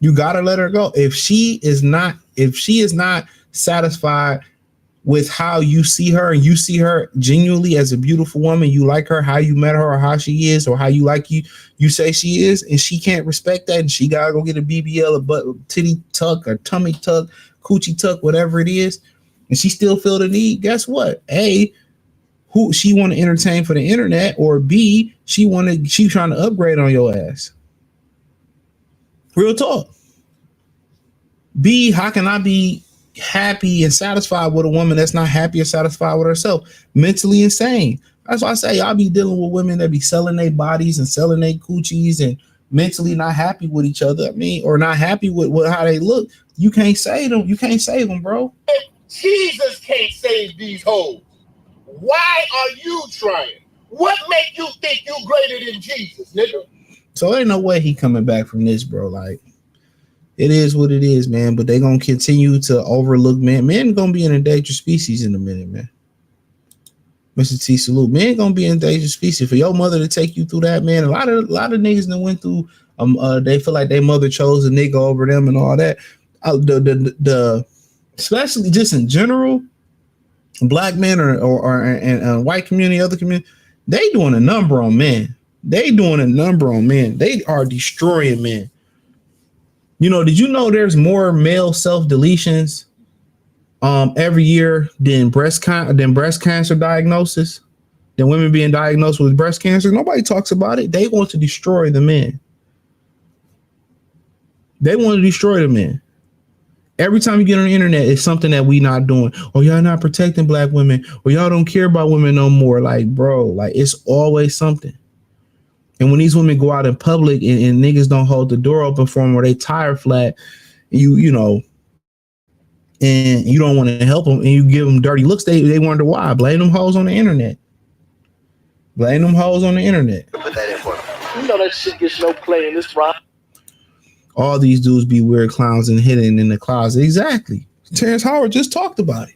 You gotta let her go. If she is not satisfied with how you see her, and you see her genuinely as a beautiful woman, you like her, how you met her, or how she is, or how you like you say she is, and she can't respect that, and she gotta go get a BBL, a butt titty tuck, or tummy tuck, coochie tuck, whatever it is, and she still feel the need, guess what? A, who she want to entertain for the internet, or B, she trying to upgrade on your ass. Real talk. B, how can I be happy and satisfied with a woman that's not happy or satisfied with herself? Mentally insane. That's why I say y'all be dealing with women that be selling their bodies and selling their coochies and mentally not happy with each other. I mean, or not happy with how they look. You can't save them. You can't save them, bro. If Jesus can't save these hoes, why are you trying? What make you think you greater than Jesus, nigga? So there ain't no way he coming back from this, bro. Like, It is what it is, man. But they gonna continue to overlook men. Men gonna be an endangered species in a minute, man. Mr. T, salute. Men gonna be an endangered species. For your mother to take you through that, man. A lot of niggas that went through. They feel like their mother chose a nigga over them and all that. The especially just in general, black men or white community, other community, they doing a number on men. They doing a number on men. They are destroying men. You know, did you know there's more male self deletions every year than breast cancer diagnosis, than women being diagnosed with breast cancer? Nobody talks about it. They want to destroy the men. They want to destroy the men. Every time you get on the internet, it's something that we not doing. Or y'all not protecting black women, or y'all don't care about women no more. Like, bro, like it's always something. And when these women go out in public and niggas don't hold the door open for them, or they tire flat, you know, and you don't want to help them, and you give them dirty looks, they wonder why. Blame them hoes on the internet. Blame them hoes on the internet. Put that in for them. You know that shit gets no play in this rock. All these dudes be weird clowns and hidden in the closet. Exactly. Terrence Howard just talked about it.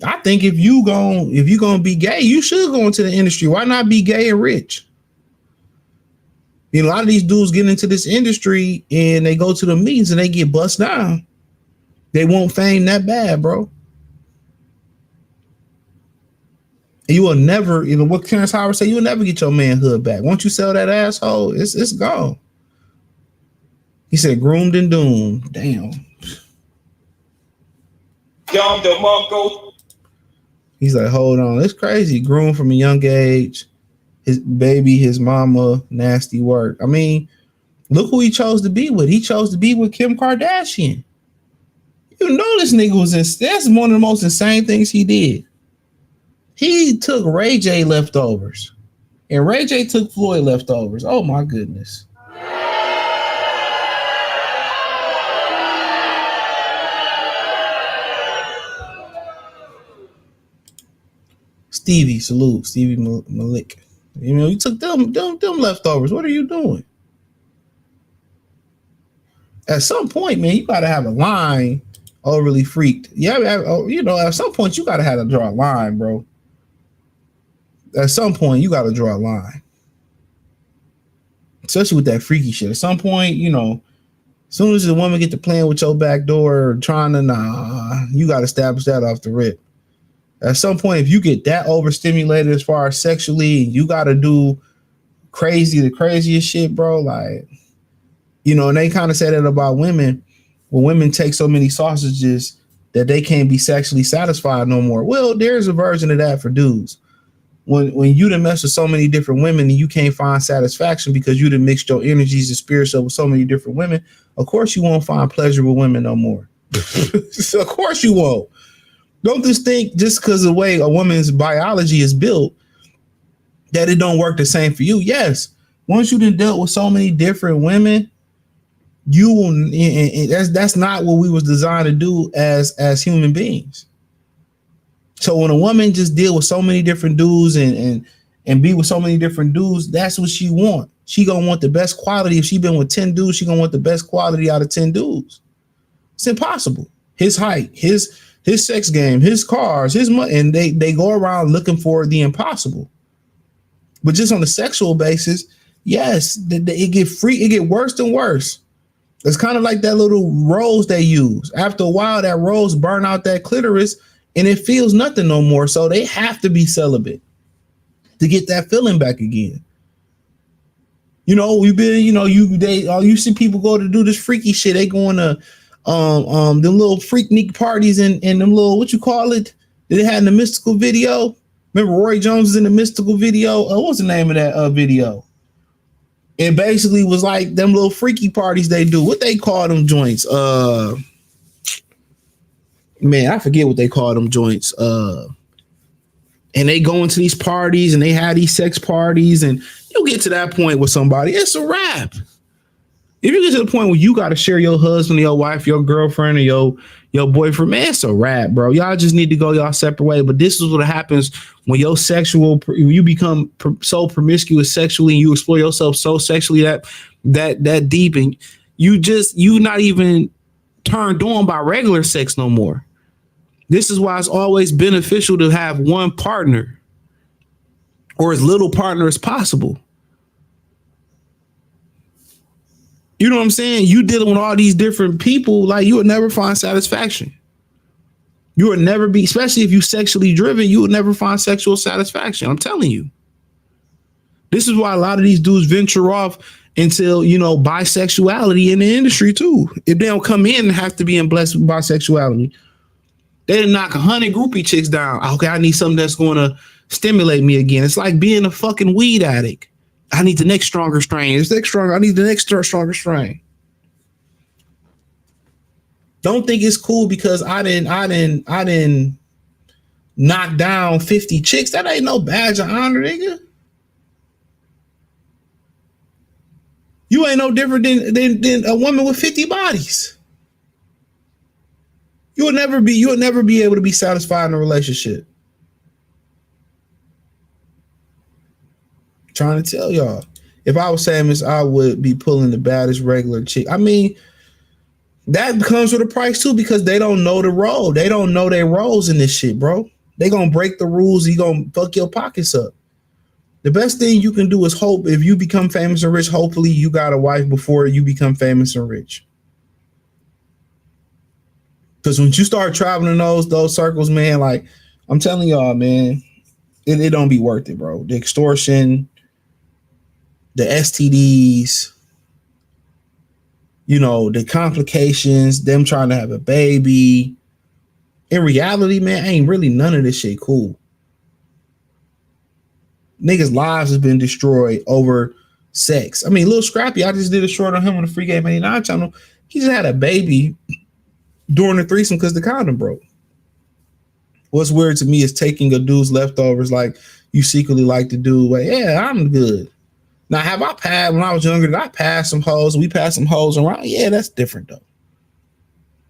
I think if you gonna be gay, you should go into the industry. Why not be gay and rich? You know, a lot of these dudes get into this industry and they go to the meetings and they get bust down. They want fame that bad, bro. And you will never, you know what Terrence Howard say, you will never get your manhood back. Once you sell that asshole, it's gone. He said groomed and doomed. Damn. He's like, hold on. It's crazy. Groomed from a young age. His baby, his mama, nasty work. I mean, look who he chose to be with. He chose to be with Kim Kardashian. You know this nigga was that's one of the most insane things he did. He took Ray J leftovers. And Ray J took Floyd leftovers. Oh my goodness. Stevie, salute. Stevie Malik. You know, you took them leftovers. What are you doing? At some point, man, you gotta have a line. Overly freaked. Yeah, you know, at some point you gotta have to draw a line, bro. At some point, you gotta draw a line. Especially with that freaky shit. At some point, you know, as soon as the woman get to playing with your back door or trying to you gotta establish that off the rip. At some point, if you get that overstimulated as far as sexually, you gotta do the craziest shit, bro. Like, you know, and they kind of say that about women. When women take so many sausages that they can't be sexually satisfied no more. Well, there's a version of that for dudes. When you done mess with so many different women and you can't find satisfaction because you done mixed your energies and spirits up with so many different women, of course you won't find pleasure with women no more. So of course you won't. Don't just think just because of the way a woman's biology is built that it don't work the same for you. Yes, once you done dealt with so many different women, you will. That's not what we was designed to do as human beings. So when a woman just deal with so many different dudes and be with so many different dudes, that's what she want. She gonna want the best quality. If she been with 10 dudes, she gonna want the best quality out of 10 dudes. It's impossible. His height, his sex game, his cars, his money, and they go around looking for the impossible. But just on the sexual basis, yes, it get worse and worse. It's kind of like that little rose they use. After a while, that rose burn out that clitoris and it feels nothing no more. So they have to be celibate to get that feeling back again. You know, you see people go to do this freaky shit. They going to them little freaknik parties and them little, what you call it, that they had in the Mystical video. Remember Roy Jones was in the Mystical video? What's the name of that video? It basically was like them little freaky parties they do. What they call them joints? Man, I forget what they call them joints. And they go into these parties and they have these sex parties, and you get to that point with somebody, it's a wrap. If you get to the point where you got to share your husband, your wife, your girlfriend, or your boyfriend, man, it's a wrap, bro. Y'all just need to go y'all separate way. But this is what happens when you become so promiscuous sexually and you explore yourself so sexually that deep, and You not even turned on by regular sex no more. This is why it's always beneficial to have one partner or as little partner as possible. You know what I'm saying? You dealing with all these different people, like you would never find satisfaction. You would never be, especially if you sexually driven, you would never find sexual satisfaction. I'm telling you. This is why a lot of these dudes venture off into, bisexuality in the industry too. If they don't come in and have to be blessed with bisexuality, they didn't knock 100 groupie chicks down. Okay, I need something that's going to stimulate me again. It's like being a fucking weed addict. I need the next stronger strain. It's next stronger. I need the next stronger strain. Don't think it's cool because I didn't knock down 50 chicks. That ain't no badge of honor, nigga. You ain't no different than a woman with 50 bodies. You'll never be able to be satisfied in a relationship. I'm trying to tell y'all. If I was Samus, I would be pulling the baddest regular chick. I mean, that comes with a price too, because they don't know the role. They don't know their roles in this shit, bro. They gonna break the rules. You gonna fuck your pockets up. The best thing you can do is hope. If you become famous and rich, hopefully you got a wife before you become famous and rich. Because when you start traveling those circles, man, like I'm telling y'all, man, it don't be worth it, bro. The extortion, the STDs, the complications, them trying to have a baby. In reality, man, ain't really none of this shit cool. Niggas' lives have been destroyed over sex. I mean, Lil Scrappy, I just did a short on him on the Free Game 89 channel. He just had a baby during the threesome because the condom broke. What's weird to me is taking a dude's leftovers like you secretly like to do. But yeah, I'm good. Now, have I passed when I was younger? Did I pass some hoes? We passed some hoes around. Yeah, that's different though.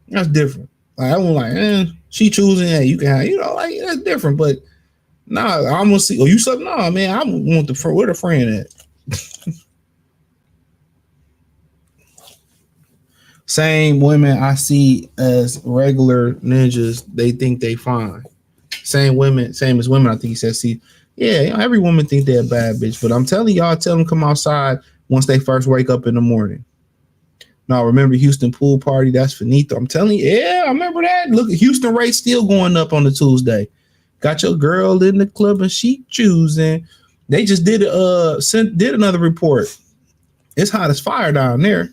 That's different. Like I was she choosing. Yeah, you can have. Like that's different. But nah, I'm gonna see. Oh, you said nah, man. I want where the friend at. Same women I see as regular ninjas, they think they fine. Same as women, I think he says, see, yeah, every woman think they're a bad bitch. But I'm telling y'all, tell them come outside once they first wake up in the morning. Now, remember Houston pool party? That's finito. I'm telling you, yeah, I remember that. Look, Houston rates still going up on the Tuesday. Got your girl in the club and she choosing. They just did another report. It's hot as fire down there.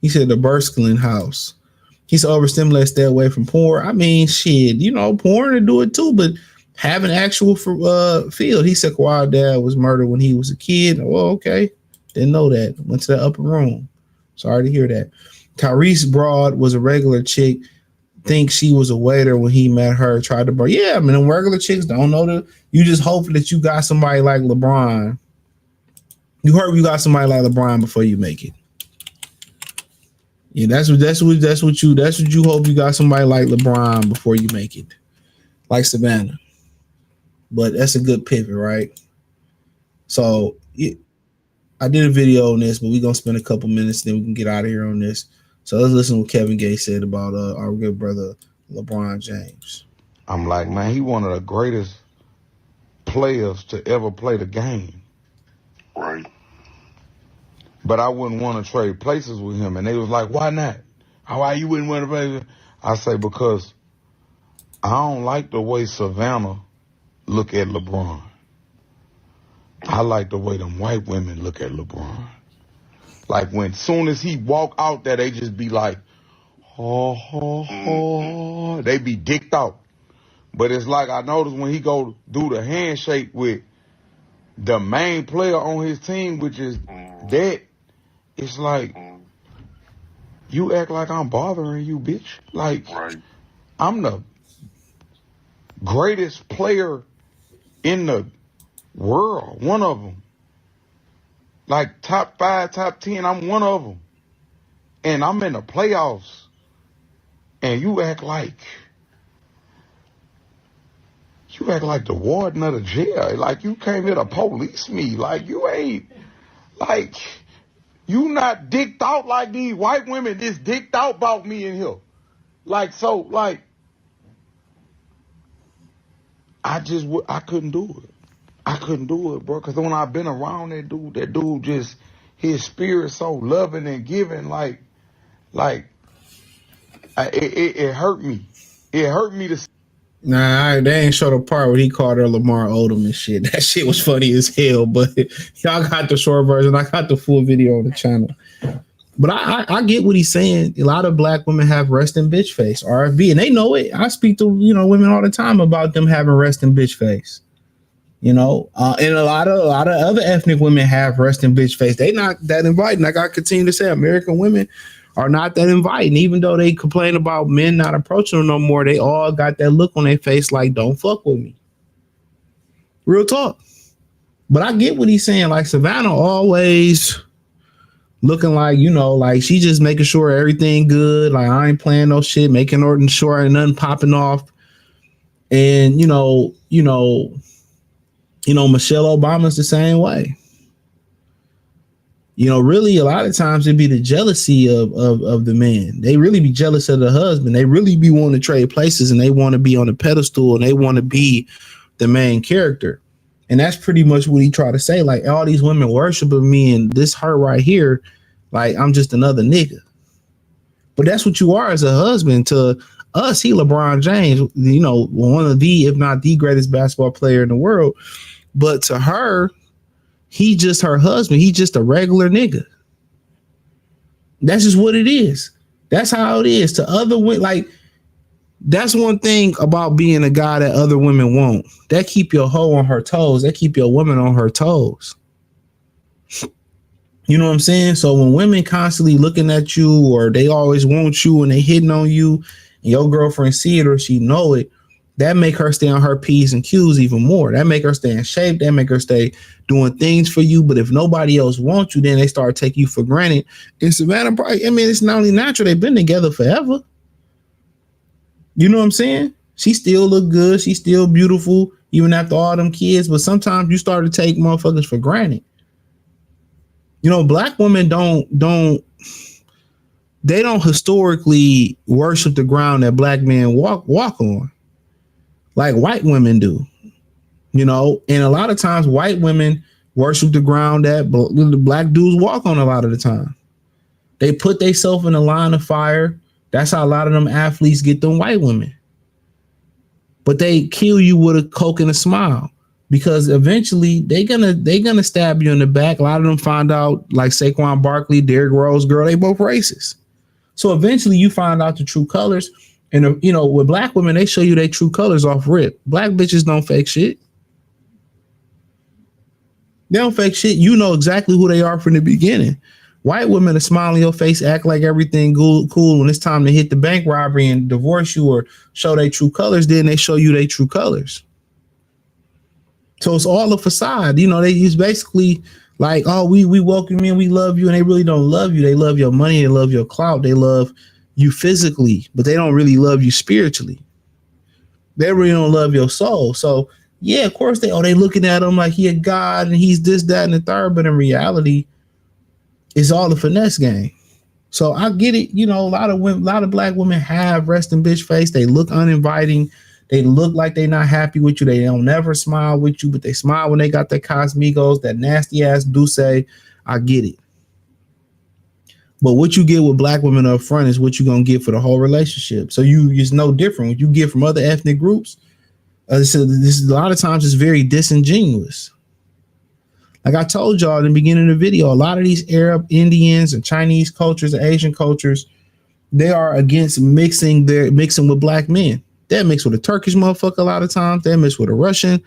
He said the Burskland house. He said overstimulate, stay away from porn. I mean, shit, porn to do it too, but having actual field. He said Kawhi dad was murdered when he was a kid. Well, okay. Didn't know that. Went to the upper room. Sorry to hear that. Tyrese Broad was a regular chick. Think she was a waiter when he met her. Tried to burn. Yeah, I mean, them regular chicks don't know you just hope that you got somebody like LeBron. You heard you got somebody like LeBron before you make it. Yeah, that's what you hope you got somebody like LeBron before you make it, like Savannah. But that's a good pivot, right? So I did a video on this, but we're gonna spend a couple minutes, then we can get out of here on this. So let's listen to what Kevin Gay said about our good brother LeBron James. I'm like, man, he one of the greatest players to ever play the game. Right. But I wouldn't want to trade places with him. And they was like, why not? Why you wouldn't want to play with him? I say, because I don't like the way Savannah look at LeBron. I like the way them white women look at LeBron. Like when soon as he walk out there, they just be like, oh. They be dicked out. But it's like I noticed when he go do the handshake with the main player on his team, which is that, it's like, you act like I'm bothering you, bitch. Like, Right. I'm the greatest player in the world, one of them. Like top 5, top 10, I'm one of them. And I'm in the playoffs. And you act like the warden of the jail. Like you came here to police me. Like you ain't, like, You not dicked out like these white women just dicked out about me in here. Like, so, like, I couldn't do it. I couldn't do it, bro. Because when I've been around that dude just, his spirit so loving and giving, it hurt me. It hurt me to. Nah, they ain't show the part where he called her Lamar Odom and shit. That shit was funny as hell, but y'all got the short version. I got the full video on the channel. But I get what he's saying. A lot of black women have resting bitch face, RFB, and they know it. I speak to women all the time about them having resting bitch face. And a lot of other ethnic women have resting bitch face. They not that inviting. Like I continue to say, American women are not that inviting. Even though they complain about men not approaching them no more, they all got that look on their face like, don't fuck with me. Real talk. But I get what he's saying. Like Savannah always looking like, like she just making sure everything good. Like I ain't playing no shit, making sure ain't nothing popping off. And, Michelle Obama's the same way. Really a lot of times it'd be the jealousy of the man. They really be jealous of the husband. They really be wanting to trade places and they want to be on the pedestal and they want to be the main character. And that's pretty much what he tried to say. Like all these women worshiping me and this her right here, like I'm just another nigga. But that's what you are as a husband. To us, he LeBron James, one of the, if not the greatest basketball player in the world. But to her, he just her husband. He just a regular nigga. That's just what it is. That's how it is. To other women, like that's one thing about being a guy that other women won't. That keep your hoe on her toes. That keep your woman on her toes. You know what I'm saying? So when women constantly looking at you or they always want you and they hitting on you and your girlfriend see it or she know it, that make her stay on her P's and Q's even more. That make her stay in shape. That make her stay doing things for you. But if nobody else wants you, then they start taking you for granted. And Savannah, it's not only natural. They've been together forever. You know what I'm saying? She still look good. She's still beautiful, even after all them kids. But sometimes you start to take motherfuckers for granted. Black women don't historically worship the ground that black men walk on. Like white women do, and a lot of times white women worship the ground that the black dudes walk on a lot of the time. They put themselves in the line of fire. That's how a lot of them athletes get them white women. But they kill you with a Coke and a smile because eventually they're gonna stab you in the back. A lot of them find out, like Saquon Barkley, Derrick Rose, girl, they both racist. So eventually you find out the true colors. And, with black women, they show you their true colors off rip. Black bitches don't fake shit. They don't fake shit. You know exactly who they are from the beginning. White women are smile on your face, act like everything cool. When it's time to hit the bank robbery and divorce you or show their true colors, then they show you their true colors. So it's all a facade. They use basically like, oh, we welcome you and we love you. And they really don't love you. They love your money. They love your clout. They love you physically, but they don't really love you spiritually. They really don't love your soul. So yeah, of course they looking at him like he a god and he's this, that, and the third. But in reality, it's all a finesse game. So I get it. A lot of black women have resting bitch face. They look uninviting. They look like they're not happy with you. They don't never smile with you, but they smile when they got their Cosmigos, that nasty ass Douce. I get it. But what you get with black women up front is what you're going to get for the whole relationship. So it's no different. What you get from other ethnic groups, this is a lot of times it's very disingenuous. Like I told y'all in the beginning of the video, a lot of these Arab, Indians, and Chinese cultures, and Asian cultures, they are against mixing with black men. They mix with a Turkish motherfucker a lot of times. They mix with a Russian,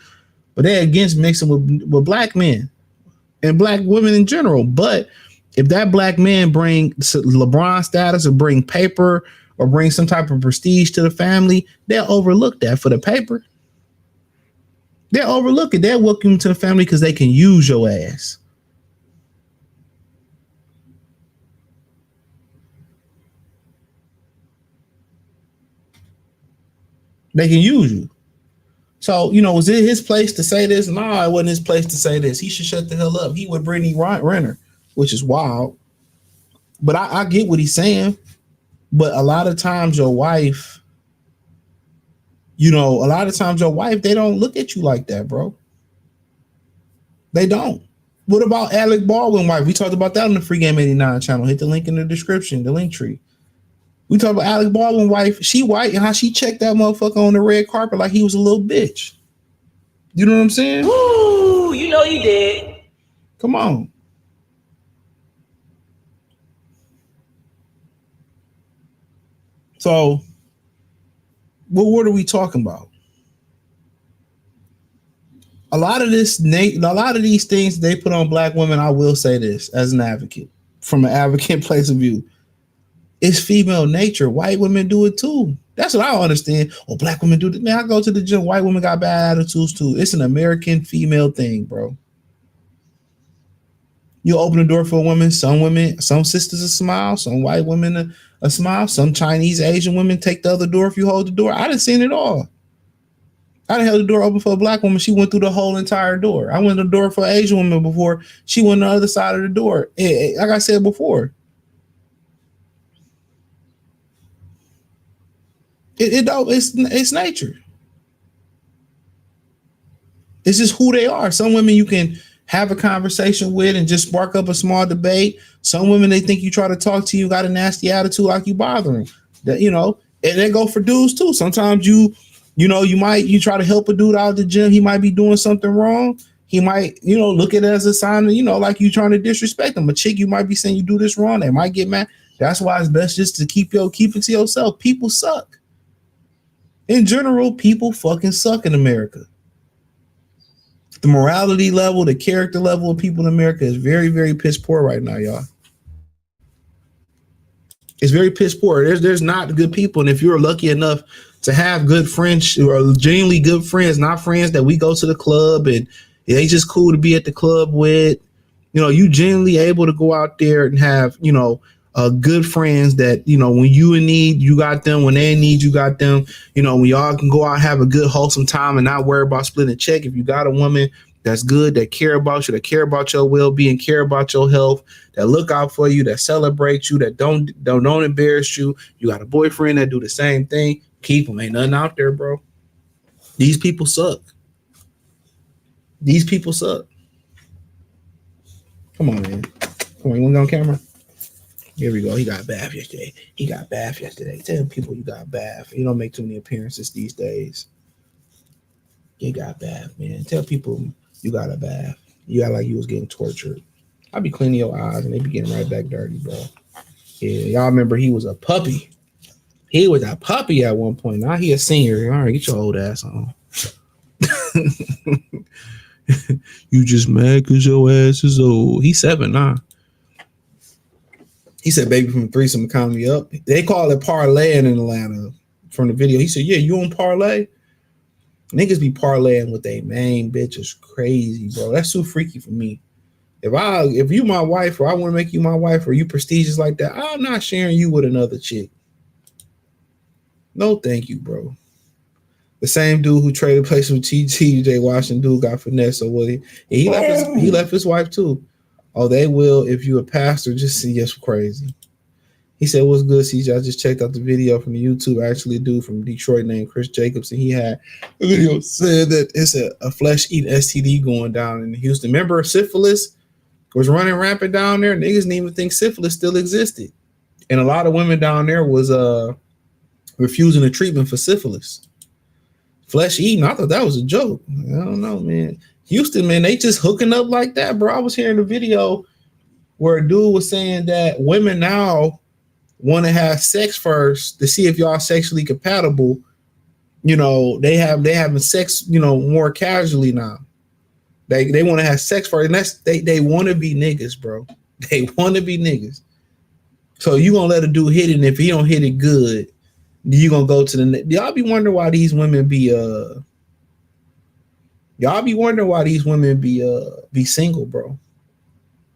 but they're against mixing with black men and black women in general. But if that black man bring LeBron status or bring paper or bring some type of prestige to the family, they'll overlook that for the paper. They'll overlook it. They'll welcome you to the family because they can use your ass. They can use you. So, was it his place to say this? No, it wasn't his place to say this. He should shut the hell up. He with Brittany Renner, which is wild. But I get what he's saying. But a lot of times your wife, they don't look at you like that, bro. They don't. What about Alec Baldwin wife? We talked about that on the Free Game 89 channel. Hit the link in the description, the link tree. We talked about Alec Baldwin wife. She white and how she checked that motherfucker on the red carpet like he was a little bitch. You know what I'm saying? Woo! You know you did. Come on. So, what are we talking about? A lot of these things they put on black women, I will say this as an advocate, from an advocate place of view, it's female nature. White women do it too. That's what I don't understand. Oh, black women do it. Man, I go to the gym. White women got bad attitudes too. It's an American female thing, bro. You open the door for a woman. Some sisters a smile. Some white women a smile. Some Chinese, Asian women take the other door if you hold the door. I done seen it all. I done held the door open for a black woman. She went through the whole entire door. I went to the door for an Asian woman before. She went on the other side of the door. Like I said before. It's nature. It's just who they are. Some women you can have a conversation with and just spark up a small debate. Some women, they think you try to talk to you, got a nasty attitude like you bothering. That, and they go for dudes too. Sometimes you try to help a dude out of the gym. He might be doing something wrong. He might, look at it as a sign of, like you trying to disrespect them. A chick, you might be saying you do this wrong. They might get mad. That's why it's best just to keep it to yourself. People suck. In general, people fucking suck in America. The morality level, the character level of people in America is very, very piss poor right now, y'all. It's very piss poor. There's not good people. And if you're lucky enough to have good friends or genuinely good friends, not friends that we go to the club and they just cool to be at the club with, you genuinely able to go out there and have, good friends that, when you in need, you got them. When they in need, you got them. When y'all can go out and have a good, wholesome time and not worry about splitting a check. If you got a woman that's good, that care about you, that care about your well-being, care about your health, that look out for you, that celebrate you, that don't embarrass you. You got a boyfriend that do the same thing. Keep them. Ain't nothing out there, bro. These people suck. These people suck. Come on, man. Come on, you want to go on camera? Here we go. He got a bath yesterday. Tell people you got a bath. You don't make too many appearances these days. You got a bath, man. Tell people you got a bath. You got like you was getting tortured. I be cleaning your eyes and they be getting right back dirty, bro. Yeah, y'all remember he was a puppy. He was a puppy at one point. Now he a senior. All right, get your old ass on. You just mad because your ass is old. He's 7 now. He said, baby from the threesome economy up. They call it parlaying in Atlanta from the video. He said, yeah, you on parlay? Niggas be parlaying with their main bitch is crazy, bro. That's too freaky for me. If you my wife or I want to make you my wife or you prestigious like that, I'm not sharing you with another chick. No, thank you, bro. The same dude who traded place with TJ Washington dude got finesse. So what he left his wife too. Oh, they will if you a pastor. Just see us crazy. He said, what's good, CJ? I just checked out the video from the YouTube. Actually, a dude from Detroit named Chris Jacobs, and he had a video said that it's a flesh-eating STD going down in Houston. Remember, syphilis was running rampant down there. Niggas didn't even think syphilis still existed. And a lot of women down there was refusing the treatment for syphilis. Flesh-eating, I thought that was a joke. I don't know, man. Houston, man, they just hooking up like that, bro. I was hearing a video where a dude was saying that women now want to have sex first to see if y'all sexually compatible. They having sex, more casually now. They want to have sex first, and that's they want to be niggas, bro. They want to be niggas. So you gonna let a dude hit it, and if he don't hit it good, you gonna go to the. Y'all be wondering why these women be be single, bro.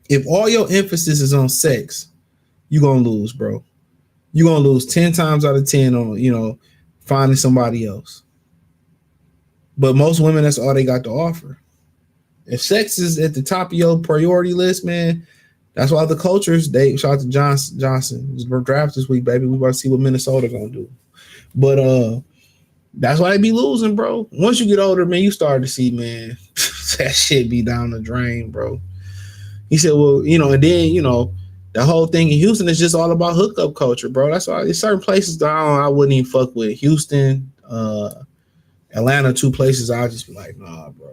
If all your emphasis is on sex, you gonna lose, bro. You're gonna lose 10 times out of 10 on, finding somebody else. But most women, that's all they got to offer. If sex is at the top of your priority list, man, That's why the cultures, they shout out to Johnson. We're draft this week, baby. We about to see what Minnesota gonna do. But that's why they be losing, bro. Once you get older, man, you start to see, man, that shit be down the drain, bro. He said, well, and then, the whole thing in Houston is just all about hookup culture, bro. That's why there's certain places that I wouldn't even fuck with. Houston, Atlanta, 2 places I'll just be like, nah, bro.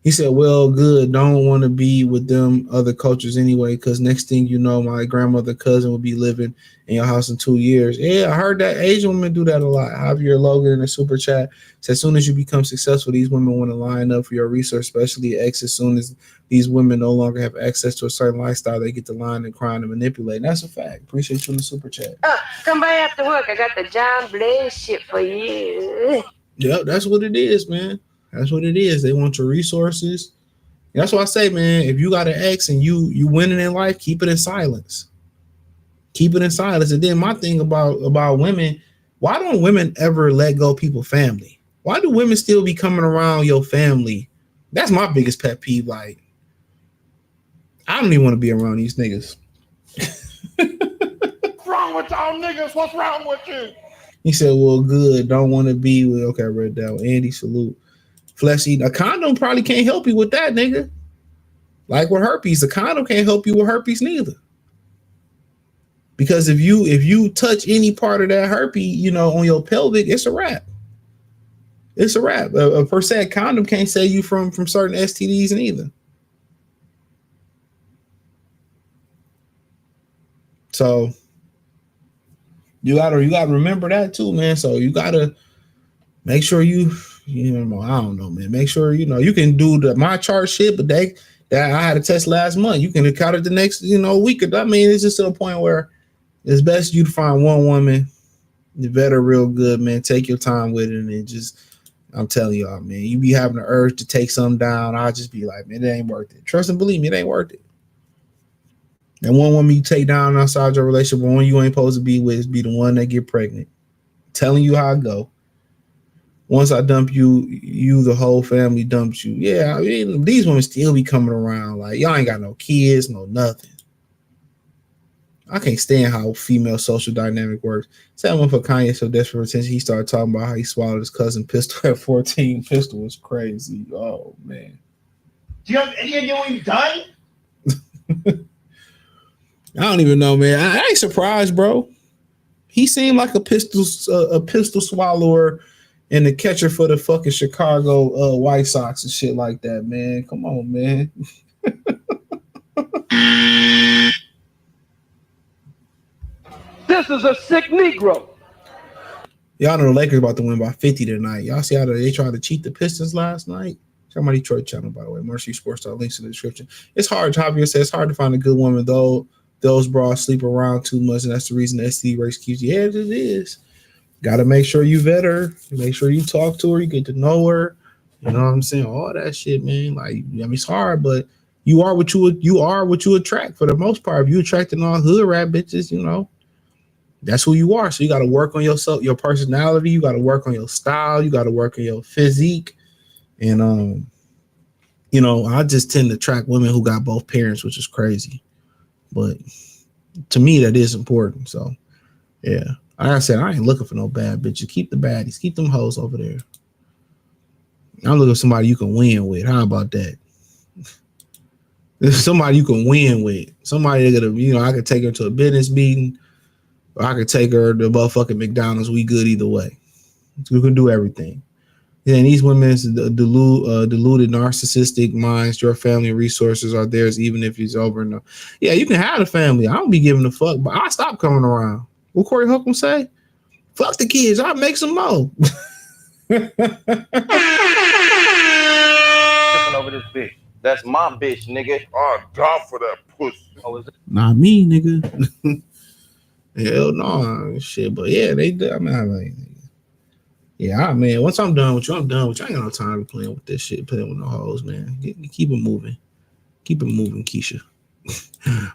He said, well, good. Don't want to be with them other cultures anyway, because next thing you know, my grandmother cousin will be living in your house in 2 years. Yeah, I heard that Asian women do that a lot. Javier Logan in the super chat said, as soon as you become successful, these women want to line up for your resource, especially X. As soon as these women no longer have access to a certain lifestyle, they get to line and crying and manipulate. And that's a fact. Appreciate you in the super chat. Come by after work. I got the John Blaze shit for you. Yep, that's what it is, man. That's what it is. They want your resources. That's why I say, man, if you got an ex and you winning in life, keep it in silence. Keep it in silence. And then my thing about women, why don't women ever let go of people's family? Why do women still be coming around your family? That's my biggest pet peeve. Like, I don't even want to be around these niggas. What's wrong with y'all niggas? What's wrong with you? He said, well, good. Don't want to be with, okay, I read that one. Andy, salute. Flesh eating. A condom probably can't help you with that, nigga. Like with herpes, a condom can't help you with herpes neither. Because if you touch any part of that herpes, on your pelvic, it's a wrap. It's a wrap. A per se condom can't save you from certain STDs neither. So you gotta remember that too, man. So you gotta make sure I don't know, man. Make sure you can do the my chart shit, but that I had a test last month. You can count it the next week. I mean, it's just to a point where it's best you to find one woman, you vet her real good, man. Take your time with it, and just I'm telling y'all, man, you be having the urge to take something down. I'll just be like, man, it ain't worth it. Trust and believe me, it ain't worth it. And one woman you take down outside your relationship, one you ain't supposed to be with, is be the one that get pregnant. Telling you how I go. Once I dump you, the whole family dumps you. Yeah, I mean, these women still be coming around like, y'all ain't got no kids, no nothing. I can't stand how female social dynamic works. Same one for Kanye, so desperate for attention. He started talking about how he swallowed his cousin pistol at 14. Pistol was crazy. Oh, man. Do you have any idea what you've done? I don't even know, man. I ain't surprised, bro. He seemed like a pistol swallower and the catcher for the fucking Chicago White Sox and shit like that, man. Come on, man. This is a sick Negro. Y'all know the Lakers about to win by 50 tonight. Y'all see how they tried to cheat the Pistons last night? Check my Detroit channel, by the way. Mercy Sports Star, links in the description. It's hard. Javier says it's hard to find a good woman, though. Those bras sleep around too much, and that's the reason the STD race keeps you. Yeah, it is. Got to make sure you vet her. Make sure you talk to her. You get to know her. You know what I'm saying? All that shit, man. Like, I mean, it's hard, but you are what you attract for the most part. If you attracting all hood rat bitches, that's who you are. So you got to work on yourself, your personality. You got to work on your style. You got to work on your physique. And I just tend to attract women who got both parents, which is crazy. But to me, that is important. So yeah. Like I said, I ain't looking for no bad bitches. Keep the baddies. Keep them hoes over there. I'm looking for somebody you can win with. How about that? Somebody you can win with. Somebody that I could take her to a business meeting, or I could take her to motherfucking McDonald's. We good either way. We can do everything. And these women's deluded, narcissistic minds, your family resources are theirs, even if it's over. Yeah, you can have a family. I don't be giving a fuck, but I stop coming around. What Corey Holcomb say? Fuck the kids. I'll make some more. Tripping over this bitch. That's my bitch, nigga. Oh, God for that pussy. Oh, is it? Not me, nigga. Hell no. Shit, but yeah, they do. I mean, yeah, man. Once I'm done with you, I'm done with you. I ain't got no time to be playing with this shit, playing with no hoes, man. Keep it moving. Keep it moving, Keisha.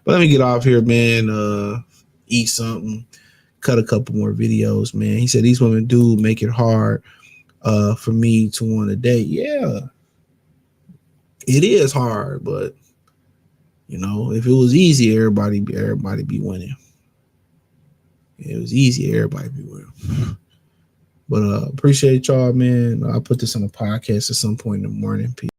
But let me get off here, man. Eat something. Cut a couple more videos, man. He said these women do make it hard for me to want to date. Yeah, it is hard, but You know, if it was easy, everybody be winning. It was easy, everybody be winning. But appreciate y'all, man. I'll put this on a podcast at some point in the morning. Peace.